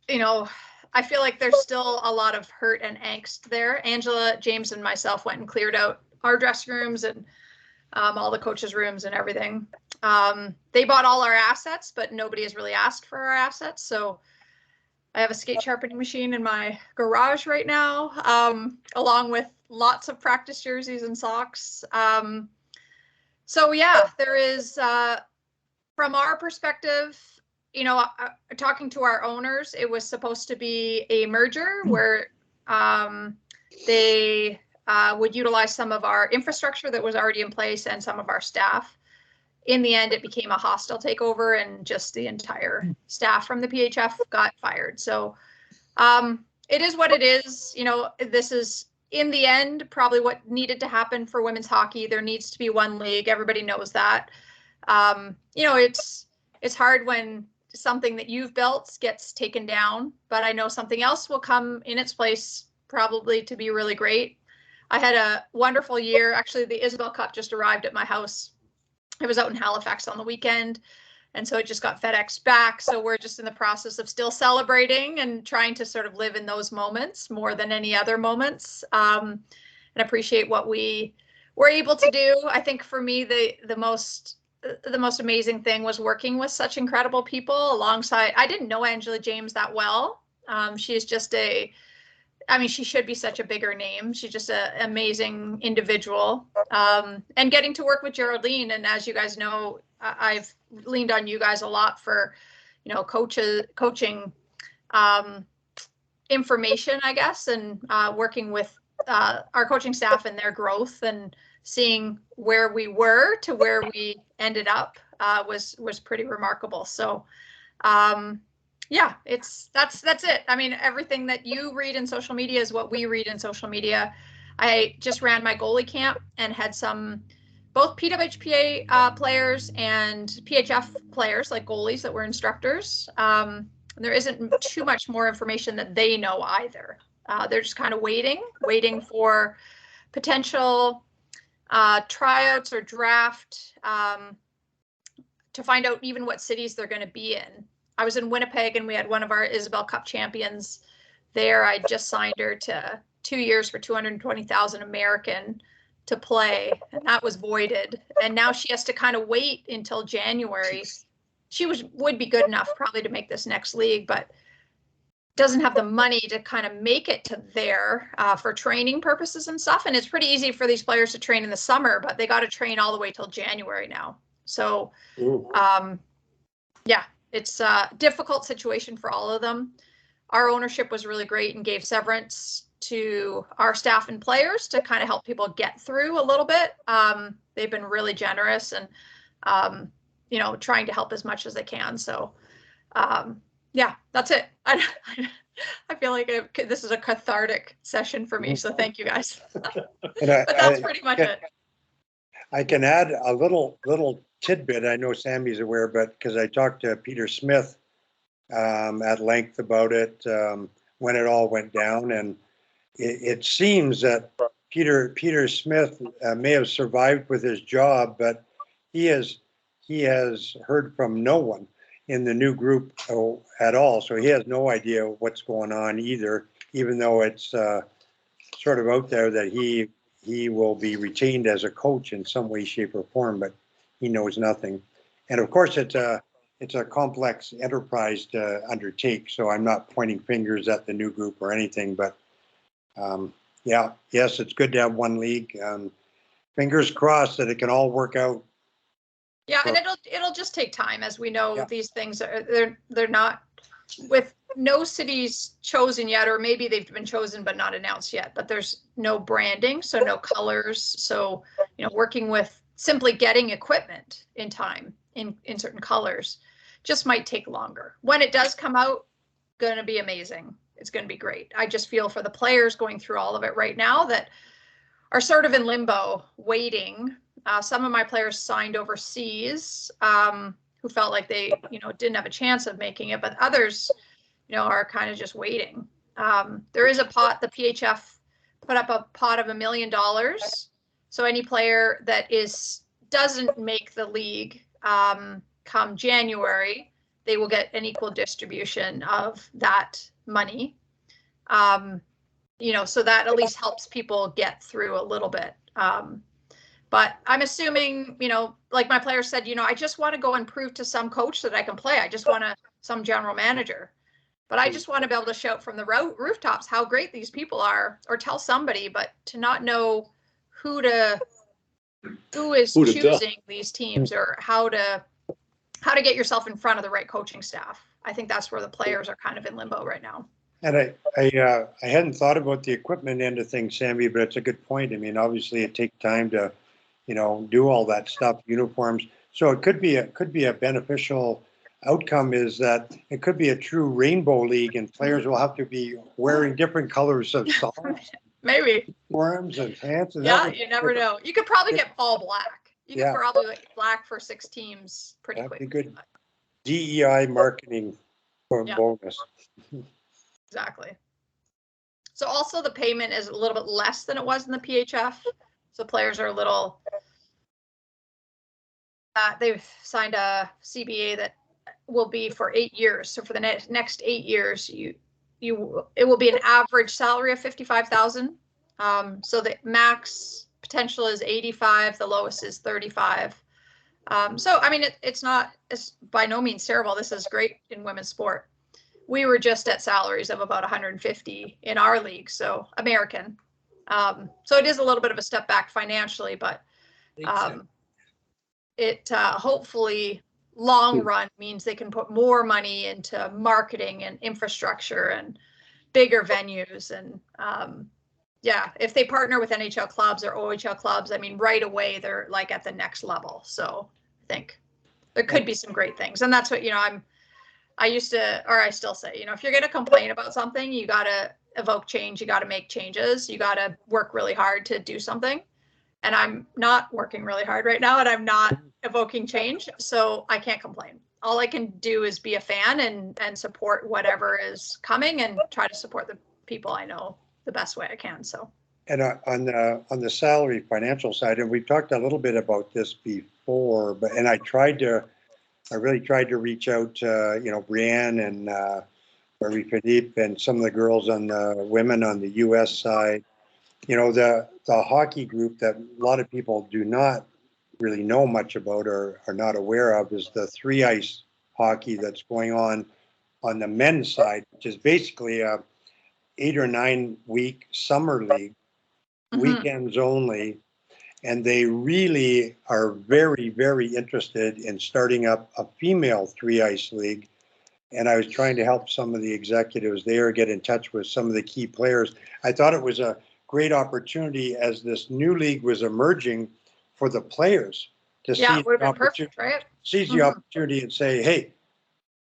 I feel like there's still a lot of hurt and angst there. Angela, James, and myself went and cleared out our dressing rooms and all the coaches' rooms and everything. They bought all our assets, but nobody has really asked for our assets. So I have a skate sharpening machine in my garage right now, along with lots of practice jerseys and socks. So yeah, there is, from our perspective, talking to our owners, it was supposed to be a merger where they would utilize some of our infrastructure that was already in place and some of our staff. In the end, it became a hostile takeover and just the entire staff from the PHF got fired. So it is what it is. This is, in the end, probably what needed to happen for women's hockey. There needs to be one league. Everybody knows that. It's hard when something that you've built gets taken down, but I know something else will come in its place, probably to be really great. I had a wonderful year. Actually, the Isabel Cup just arrived at my house. I was out in Halifax on the weekend, and so it just got FedExed back. So we're just in the process of still celebrating and trying to sort of live in those moments more than any other moments, and appreciate what we were able to do. I think for me, the most amazing thing was working with such incredible people alongside. I didn't know Angela James that well. She is just she should be such a bigger name. She's just an amazing individual. And getting to work with Geraldine, and as you guys know, I've leaned on you guys a lot for, coaching information, I guess, and working with our coaching staff and their growth and seeing where we were to where we ended up was pretty remarkable. So yeah, that's it. I mean, everything that you read in social media is what we read in social media. I just ran my goalie camp and had both PWHPA players and PHF players, like goalies that were instructors. There isn't too much more information that they know either. They're just kind of waiting for potential tryouts or draft to find out even what cities they're going to be in. I was in Winnipeg and we had one of our Isabel Cup champions there. I just signed her to 2 years for $220,000 American to play, and that was voided. And now she has to kind of wait until January. She would be good enough probably to make this next league, but doesn't have the money to kind of make it to there for training purposes and stuff. And it's pretty easy for these players to train in the summer, but they got to train all the way till January now. So yeah, it's a difficult situation for all of them. Our ownership was really great and gave severance to our staff and players to kind of help people get through a little bit. They've been really generous and, trying to help as much as they can. So, yeah, that's it. I feel like this is a cathartic session for me. So thank you guys. But that's pretty much it. I can add a little tidbit. I know Sammy's aware, but because I talked to Peter Smith at length about it when it all went down, and it seems that Peter Smith may have survived with his job, but he has heard from no one in the new group at all, so he has no idea what's going on either, even though it's sort of out there that he will be retained as a coach in some way, shape, or form, but he knows nothing. And of course, it's a complex enterprise to undertake, so I'm not pointing fingers at the new group or anything, but yes, it's good to have one league. Fingers crossed that it can all work out. Yeah, and it'll just take time, as we know. Yeah. These things are they're not, with no cities chosen yet, or maybe they've been chosen but not announced yet. But there's no branding, so no colors. So working with simply getting equipment in time in certain colors just might take longer. When it does come out, going to be amazing. It's going to be great. I just feel for the players going through all of it right now that are sort of in limbo, waiting. Some of my players signed overseas, who felt like they, didn't have a chance of making it, but others, are kind of just waiting. There is a pot, the PHF put up a pot of $1 million. So any player that doesn't make the league come January, they will get an equal distribution of that money. So that at least helps people get through a little bit. But I'm assuming, like my player said, I just want to go and prove to some coach that I can play. I just want some general manager, but I just want to be able to shout from the rooftops how great these people are, or tell somebody, but to not know who is choosing these teams, or how to get yourself in front of the right coaching staff. I think that's where the players are kind of in limbo right now. And I hadn't thought about the equipment end of things, Sammy, but it's a good point. I mean, obviously it takes time to, do all that stuff, uniforms. So it could be a beneficial outcome, is that it could be a true rainbow league, and players will have to be wearing different colors of socks, maybe uniforms, and pants. And yeah, you never know. You could probably get all black. You could probably get black for 6 teams pretty quick. That'd be good. DEI marketing bonus. Exactly. So also the payment is a little bit less than it was in the PHF. So players are a little, they've signed a CBA that will be for 8 years. So for the next 8 years, it will be an average salary of 55,000. So the max potential is 85. The lowest is 35. So, I mean, it's by no means terrible. This is great in women's sport. We were just at salaries of about 150 in our league, so American. So it is a little bit of a step back financially, but it hopefully long run means they can put more money into marketing and infrastructure and bigger venues. And if they partner with NHL clubs or OHL clubs, I mean, right away they're like at the next level. So I think there could be some great things, and that's what I used to, or I still say, if you're going to complain about something, you got to evoke change. You got to make changes. You got to work really hard to do something. And I'm not working really hard right now, and I'm not evoking change. So I can't complain. All I can do is be a fan and support whatever is coming, and try to support the people I know the best way I can. So. And on the salary financial side, and we've talked a little bit about this before, and I really tried to reach out to, Brienne and Marie-Philippe and some of the girls on the women on the U.S. side. The hockey group that a lot of people do not really know much about or are not aware of is the 3-ice hockey that's going on the men's side, which is basically a 8 or 9 week summer league, weekends only. And they really are very, very interested in starting up a female 3-ice league. And I was trying to help some of the executives there get in touch with some of the key players. I thought it was a great opportunity as this new league was emerging for the players to seize the opportunity, right? the opportunity and say, hey,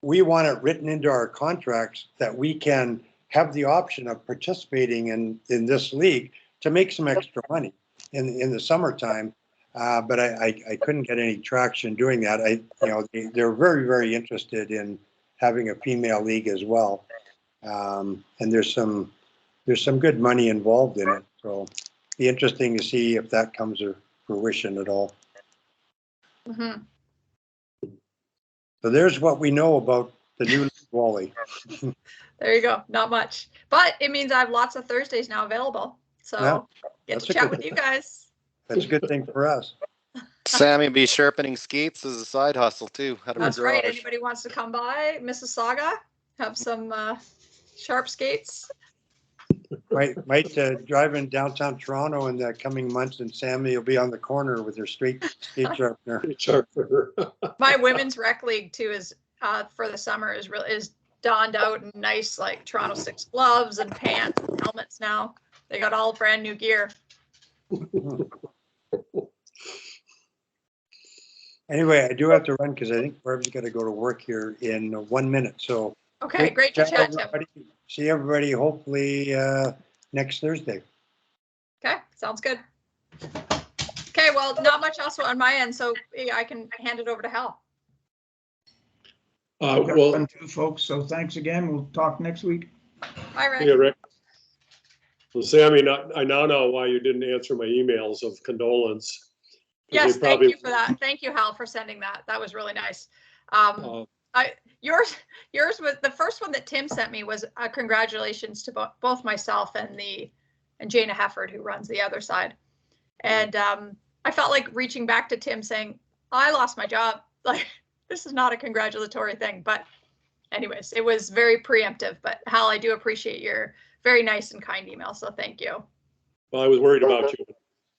we want it written into our contracts that we can have the option of participating in this league to make some extra money in the summertime, but I couldn't get any traction doing that. They're very, very interested in having a female league as well, and there's some good money involved in it. So, be interesting to see if that comes to fruition at all. So there's what we know about the new Wally. There you go. Not much, but it means I have lots of Thursdays now available. So Yeah, get that's to a chat good with you guys. That's a good thing for us. Sammy be sharpening skates as a side hustle too. Out of That's her right. garage. Anybody wants to come by Mississauga, have some sharp skates? Might drive in downtown Toronto in the coming months, and Sammy will be on the corner with her skate sharpener. Sharper. My women's rec league too is for the summer is donned out in nice like Toronto Six gloves and pants and helmets now. They got all brand new gear. Anyway, I do have to run because I think Barb's got to go to work here in 1 minute. So Okay, great to chat, Tim. everybody. See everybody hopefully next Thursday. Okay, sounds good. Okay, well, not much else on my end, so I can hand it over to Hal. Well, Done too, folks. So thanks again. We'll talk next week. Bye, Rick. yeah, Rick. Well, Sammy, I now know why you didn't answer my emails of condolence. Yes, They thank probably- you for that. Thank you, Hal, for sending that. That was really nice. Yours was the first one that Tim sent me was congratulations to both myself and Jana Hefford, who runs the other side. And I felt like reaching back to Tim saying, I lost my job. Like, this is not a congratulatory thing. But anyways, it was very preemptive. But Hal, I do appreciate your very nice and kind email. So thank you. Well, I was worried about you.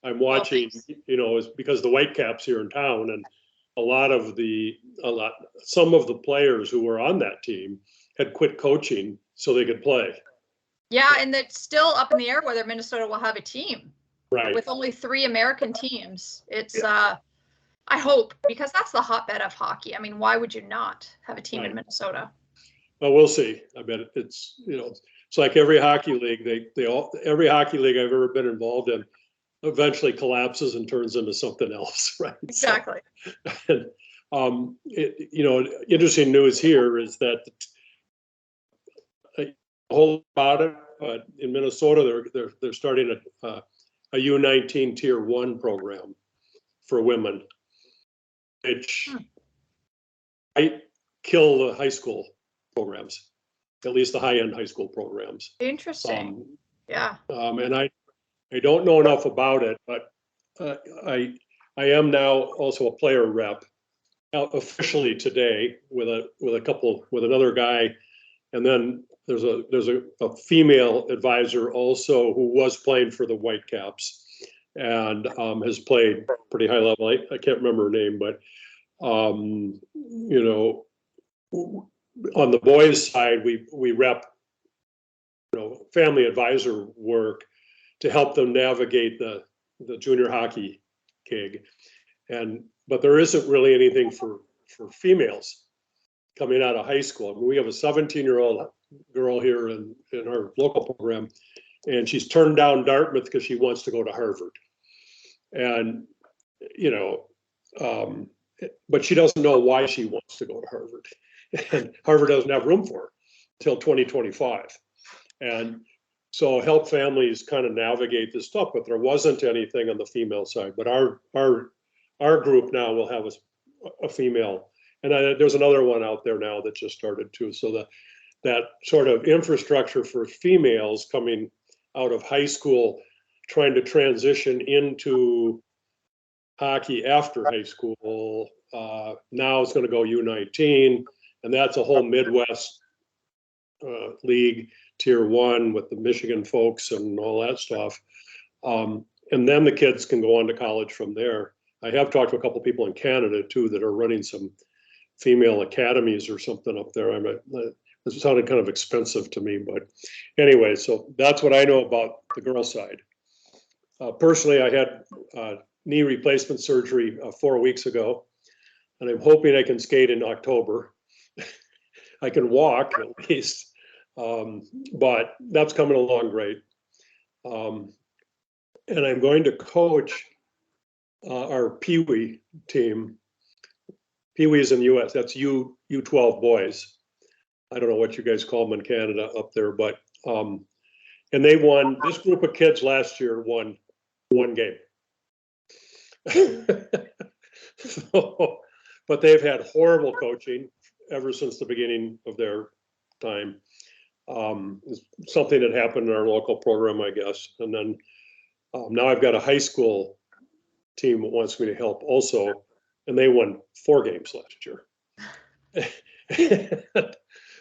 I'm watching, thanks. it's because the Whitecaps here in town, and some of the players who were on that team had quit coaching so they could play. Yeah, and it's still up in the air whether Minnesota will have a team. Right. With only 3 American teams. It's I hope, because that's the hotbed of hockey. I mean, why would you not have a team in Right. Minnesota? Well, we'll see. I bet it's like every hockey league. Every hockey league I've ever been involved in eventually collapses and turns into something else, right? Exactly. So, and, interesting news here is that a whole about it, but in Minnesota they're starting a U19 Tier 1 program for women, which might kill the high school programs, at least the high-end high school programs. Interesting. Yeah. And I don't know enough about it, but I am now also a player rep officially today with another guy, and then there's a female advisor also who was playing for the Whitecaps and has played pretty high level. I can't remember her name, but on the boys' side, we rep family advisor work to help them navigate the junior hockey gig, but there isn't really anything for females coming out of high school. I mean, we have a 17-year-old girl here in our local program, and she's turned down Dartmouth because she wants to go to Harvard, and but she doesn't know why she wants to go to Harvard, and Harvard doesn't have room for her until 2025, and so help families kind of navigate this stuff. But there wasn't anything on the female side. But our group now will have a female, and there's another one out there now that just started too. So that sort of infrastructure for females coming out of high school, trying to transition into hockey after high school, now it's going to go U19, and that's a whole Midwest league, Tier 1 with the Michigan folks and all that stuff. And then the kids can go on to college from there. I have talked to a couple people in Canada too that are running some female academies or something up there. It sounded kind of expensive to me, but anyway, so that's what I know about the girl side. Personally, I had knee replacement surgery 4 weeks ago, and I'm hoping I can skate in October. I can walk at least, but that's coming along great. And I'm going to coach our Pee Wee team. Pee Wee is in the U.S. That's U12 boys. I don't know what you guys call them in Canada up there, but and they won. This group of kids last year won 1 game. So but they've had horrible coaching ever since the beginning of their time. It's something that happened in our local program, I guess. And then now I've got a high school team that wants me to help also, and they won 4 games last year.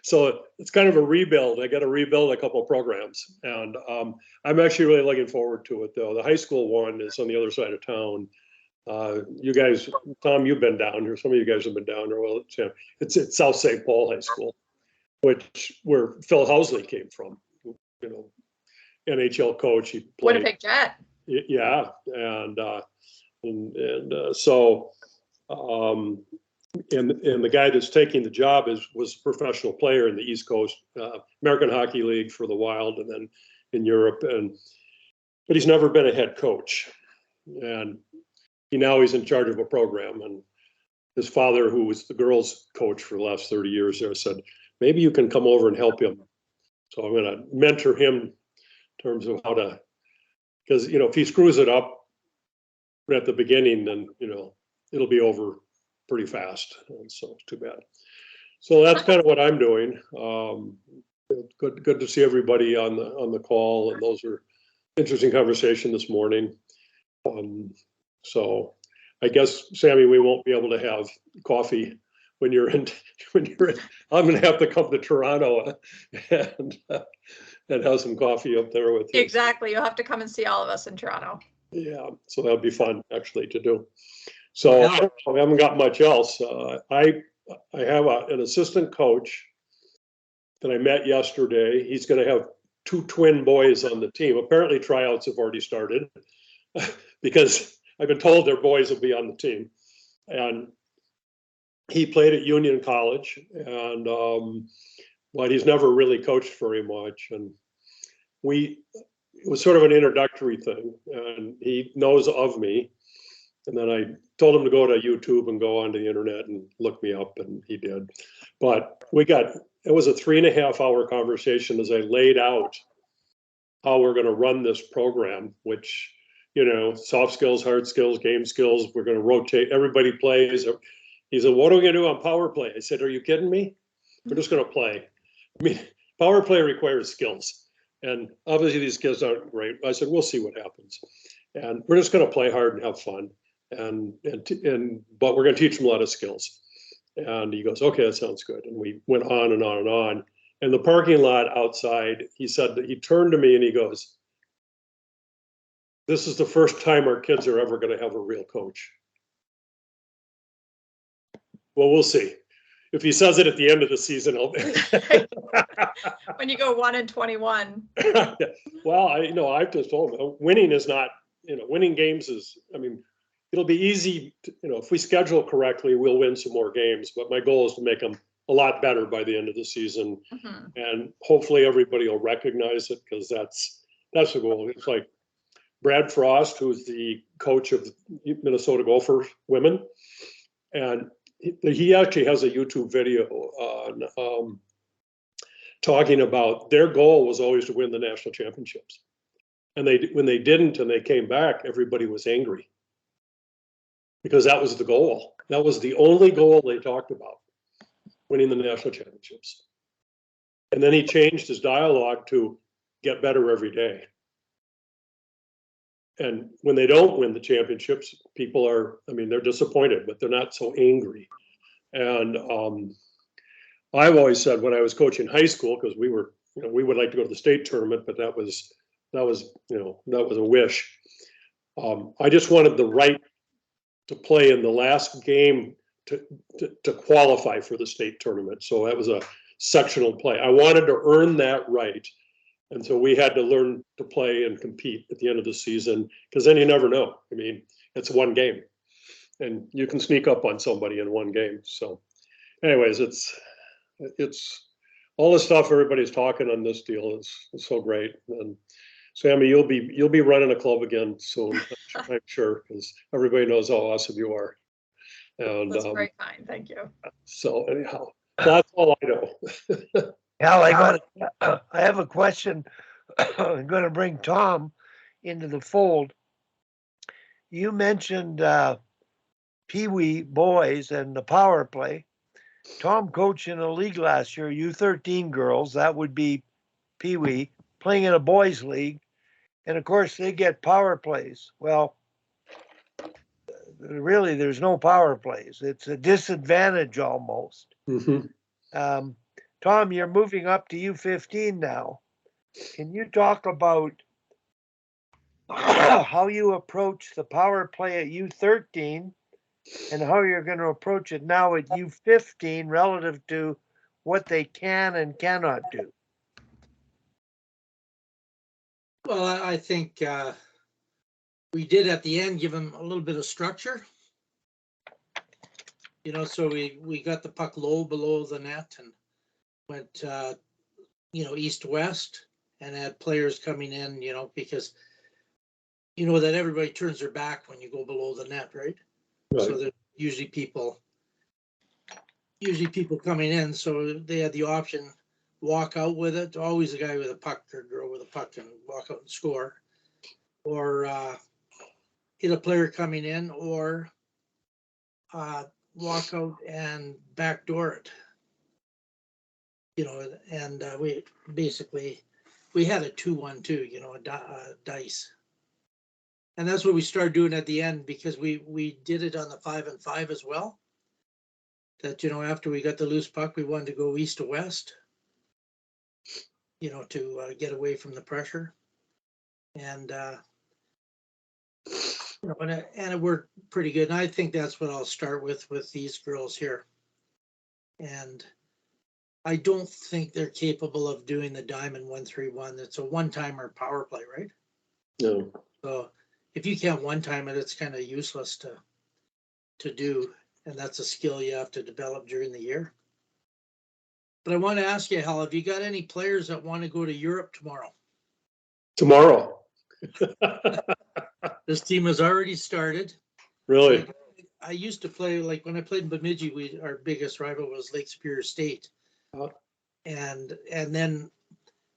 So it's kind of a rebuild. I got to rebuild a couple of programs, and I'm actually really looking forward to it, though. The high school one is on the other side of town. You guys, Tom, you've been down here. Some of you guys have been down there. Well, it's at South St. Paul High School, where Phil Housley came from. You know, NHL coach. He played. Winnipeg Jet. Yeah, so. And the guy that's taking the job was a professional player in the East Coast, American Hockey League for the Wild, and then in Europe. But he's never been a head coach, and he's in charge of a program. And his father, who was the girls' coach for the last 30 years, there said, maybe you can come over and help him. So I'm going to mentor him in terms of how to, because if he screws it up at the beginning, then it'll be over pretty fast, and so it's too bad. So that's kind of what I'm doing. Good to see everybody on the call, and those are interesting conversation this morning. So I guess, Sammy, we won't be able to have coffee when you're in. I'm going to have to come to Toronto and have some coffee up there with you. Exactly. You'll have to come and see all of us in Toronto. Yeah, so that'll be fun actually to do. So I haven't got much else. I have an assistant coach that I met yesterday. He's going to have 2 twin boys on the team. Apparently tryouts have already started because I've been told their boys will be on the team. And he played at Union College, and but he's never really coached very much. And it was sort of an introductory thing, and he knows of me. And then I told him to go to YouTube and go onto the internet and look me up, and he did. But it was a 3.5-hour conversation as I laid out how we're going to run this program, which, soft skills, hard skills, game skills, we're going to rotate, everybody plays. He said, what are we going to do on power play? I said, are you kidding me? We're just going to play. I mean, power play requires skills. And obviously these kids aren't great. I said, we'll see what happens. And we're just going to play hard and have fun. But we're going to teach them a lot of skills. And he goes, okay, that sounds good. And we went on and on and on. And the parking lot outside, he said that he turned to me and he goes, this is the first time our kids are ever going to have a real coach. Well, we'll see. If he says it at the end of the season, I'll when you go 1-21. Well, I've just told him winning is not, winning games is, it'll be easy to, if we schedule correctly, we'll win some more games, but my goal is to make them a lot better by the end of the season. Mm-hmm. And hopefully everybody will recognize it, because that's the goal. It's like Brad Frost, who's the coach of Minnesota Gopher women, and he actually has a YouTube video on talking about their goal was always to win the national championships. And when they didn't and they came back, everybody was angry, because that was the goal. That was the only goal they talked about, winning the national championships. And then he changed his dialogue to get better every day. And when they don't win the championships, people are, they're disappointed, but they're not so angry. And I've always said, when I was coaching high school, because we would like to go to the state tournament, but that was a wish. I just wanted the right to play in the last game to qualify for the state tournament. So that was a sectional play. I wanted to earn that right. And so we had to learn to play and compete at the end of the season, because then you never know. It's one game, and you can sneak up on somebody in one game. So anyways, it's all the stuff everybody's talking on this deal is so great. And Sammy, you'll be running a club again soon, I'm sure, because everybody knows how awesome you are. And that's very kind. Thank you. So anyhow, that's all I know. Al, I have a question. I'm going to bring Tom into the fold. You mentioned Pee Wee boys and the power play. Tom coached in a league last year, U13 girls, that would be Pee Wee, playing in a boys' league. And of course, they get power plays. Well, really, there's no power plays. It's a disadvantage almost. Mhm. Tom, you're moving up to U15 now. Can you talk about how you approach the power play at U13 and how you're going to approach it now at U15 relative to what they can and cannot do? Well, I think we did at the end give them a little bit of structure. You know, so we got the puck low below the net and went, you know, east-west and had players coming in, you know, because you know that everybody turns their back when you go below the net, right? So Right. there's usually people coming in, so they had the option, walk out with it, always a guy with a puck or girl with a puck and walk out and score, or hit a player coming in, or walk out and backdoor it. You know, and we basically, we had a 2-1-2, you know, a dice. And that's what we started doing at the end, because we did it on the 5-and-5 as well. That, you know, after we got the loose puck, we wanted to go east to west, you know, to get away from the pressure. And, you know, and it worked pretty good. And I think that's what I'll start with these girls here. And I don't think they're capable of doing the diamond 1-3-1. It's a one-timer power play, right? No. So if you can't one-time it, it's kind of useless to do. And that's a skill you have to develop during the year. But I want to ask you, Hal, have you got any players that want to go to Europe tomorrow? Tomorrow. This team has already started. Really? Like, I used to play, like when I played in Bemidji, our biggest rival was Lake Superior State. Oh. And then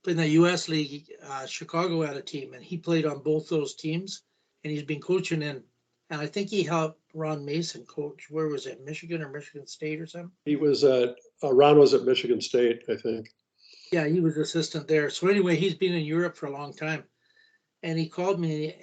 in the US League, Chicago had a team, and he played on both those teams, and he's been coaching in, and I think he helped Ron Mason coach, where was it, Michigan or Michigan State or something? He was at, Ron was at Michigan State, I think. Yeah, he was assistant there. So anyway, he's been in Europe for a long time. And he called me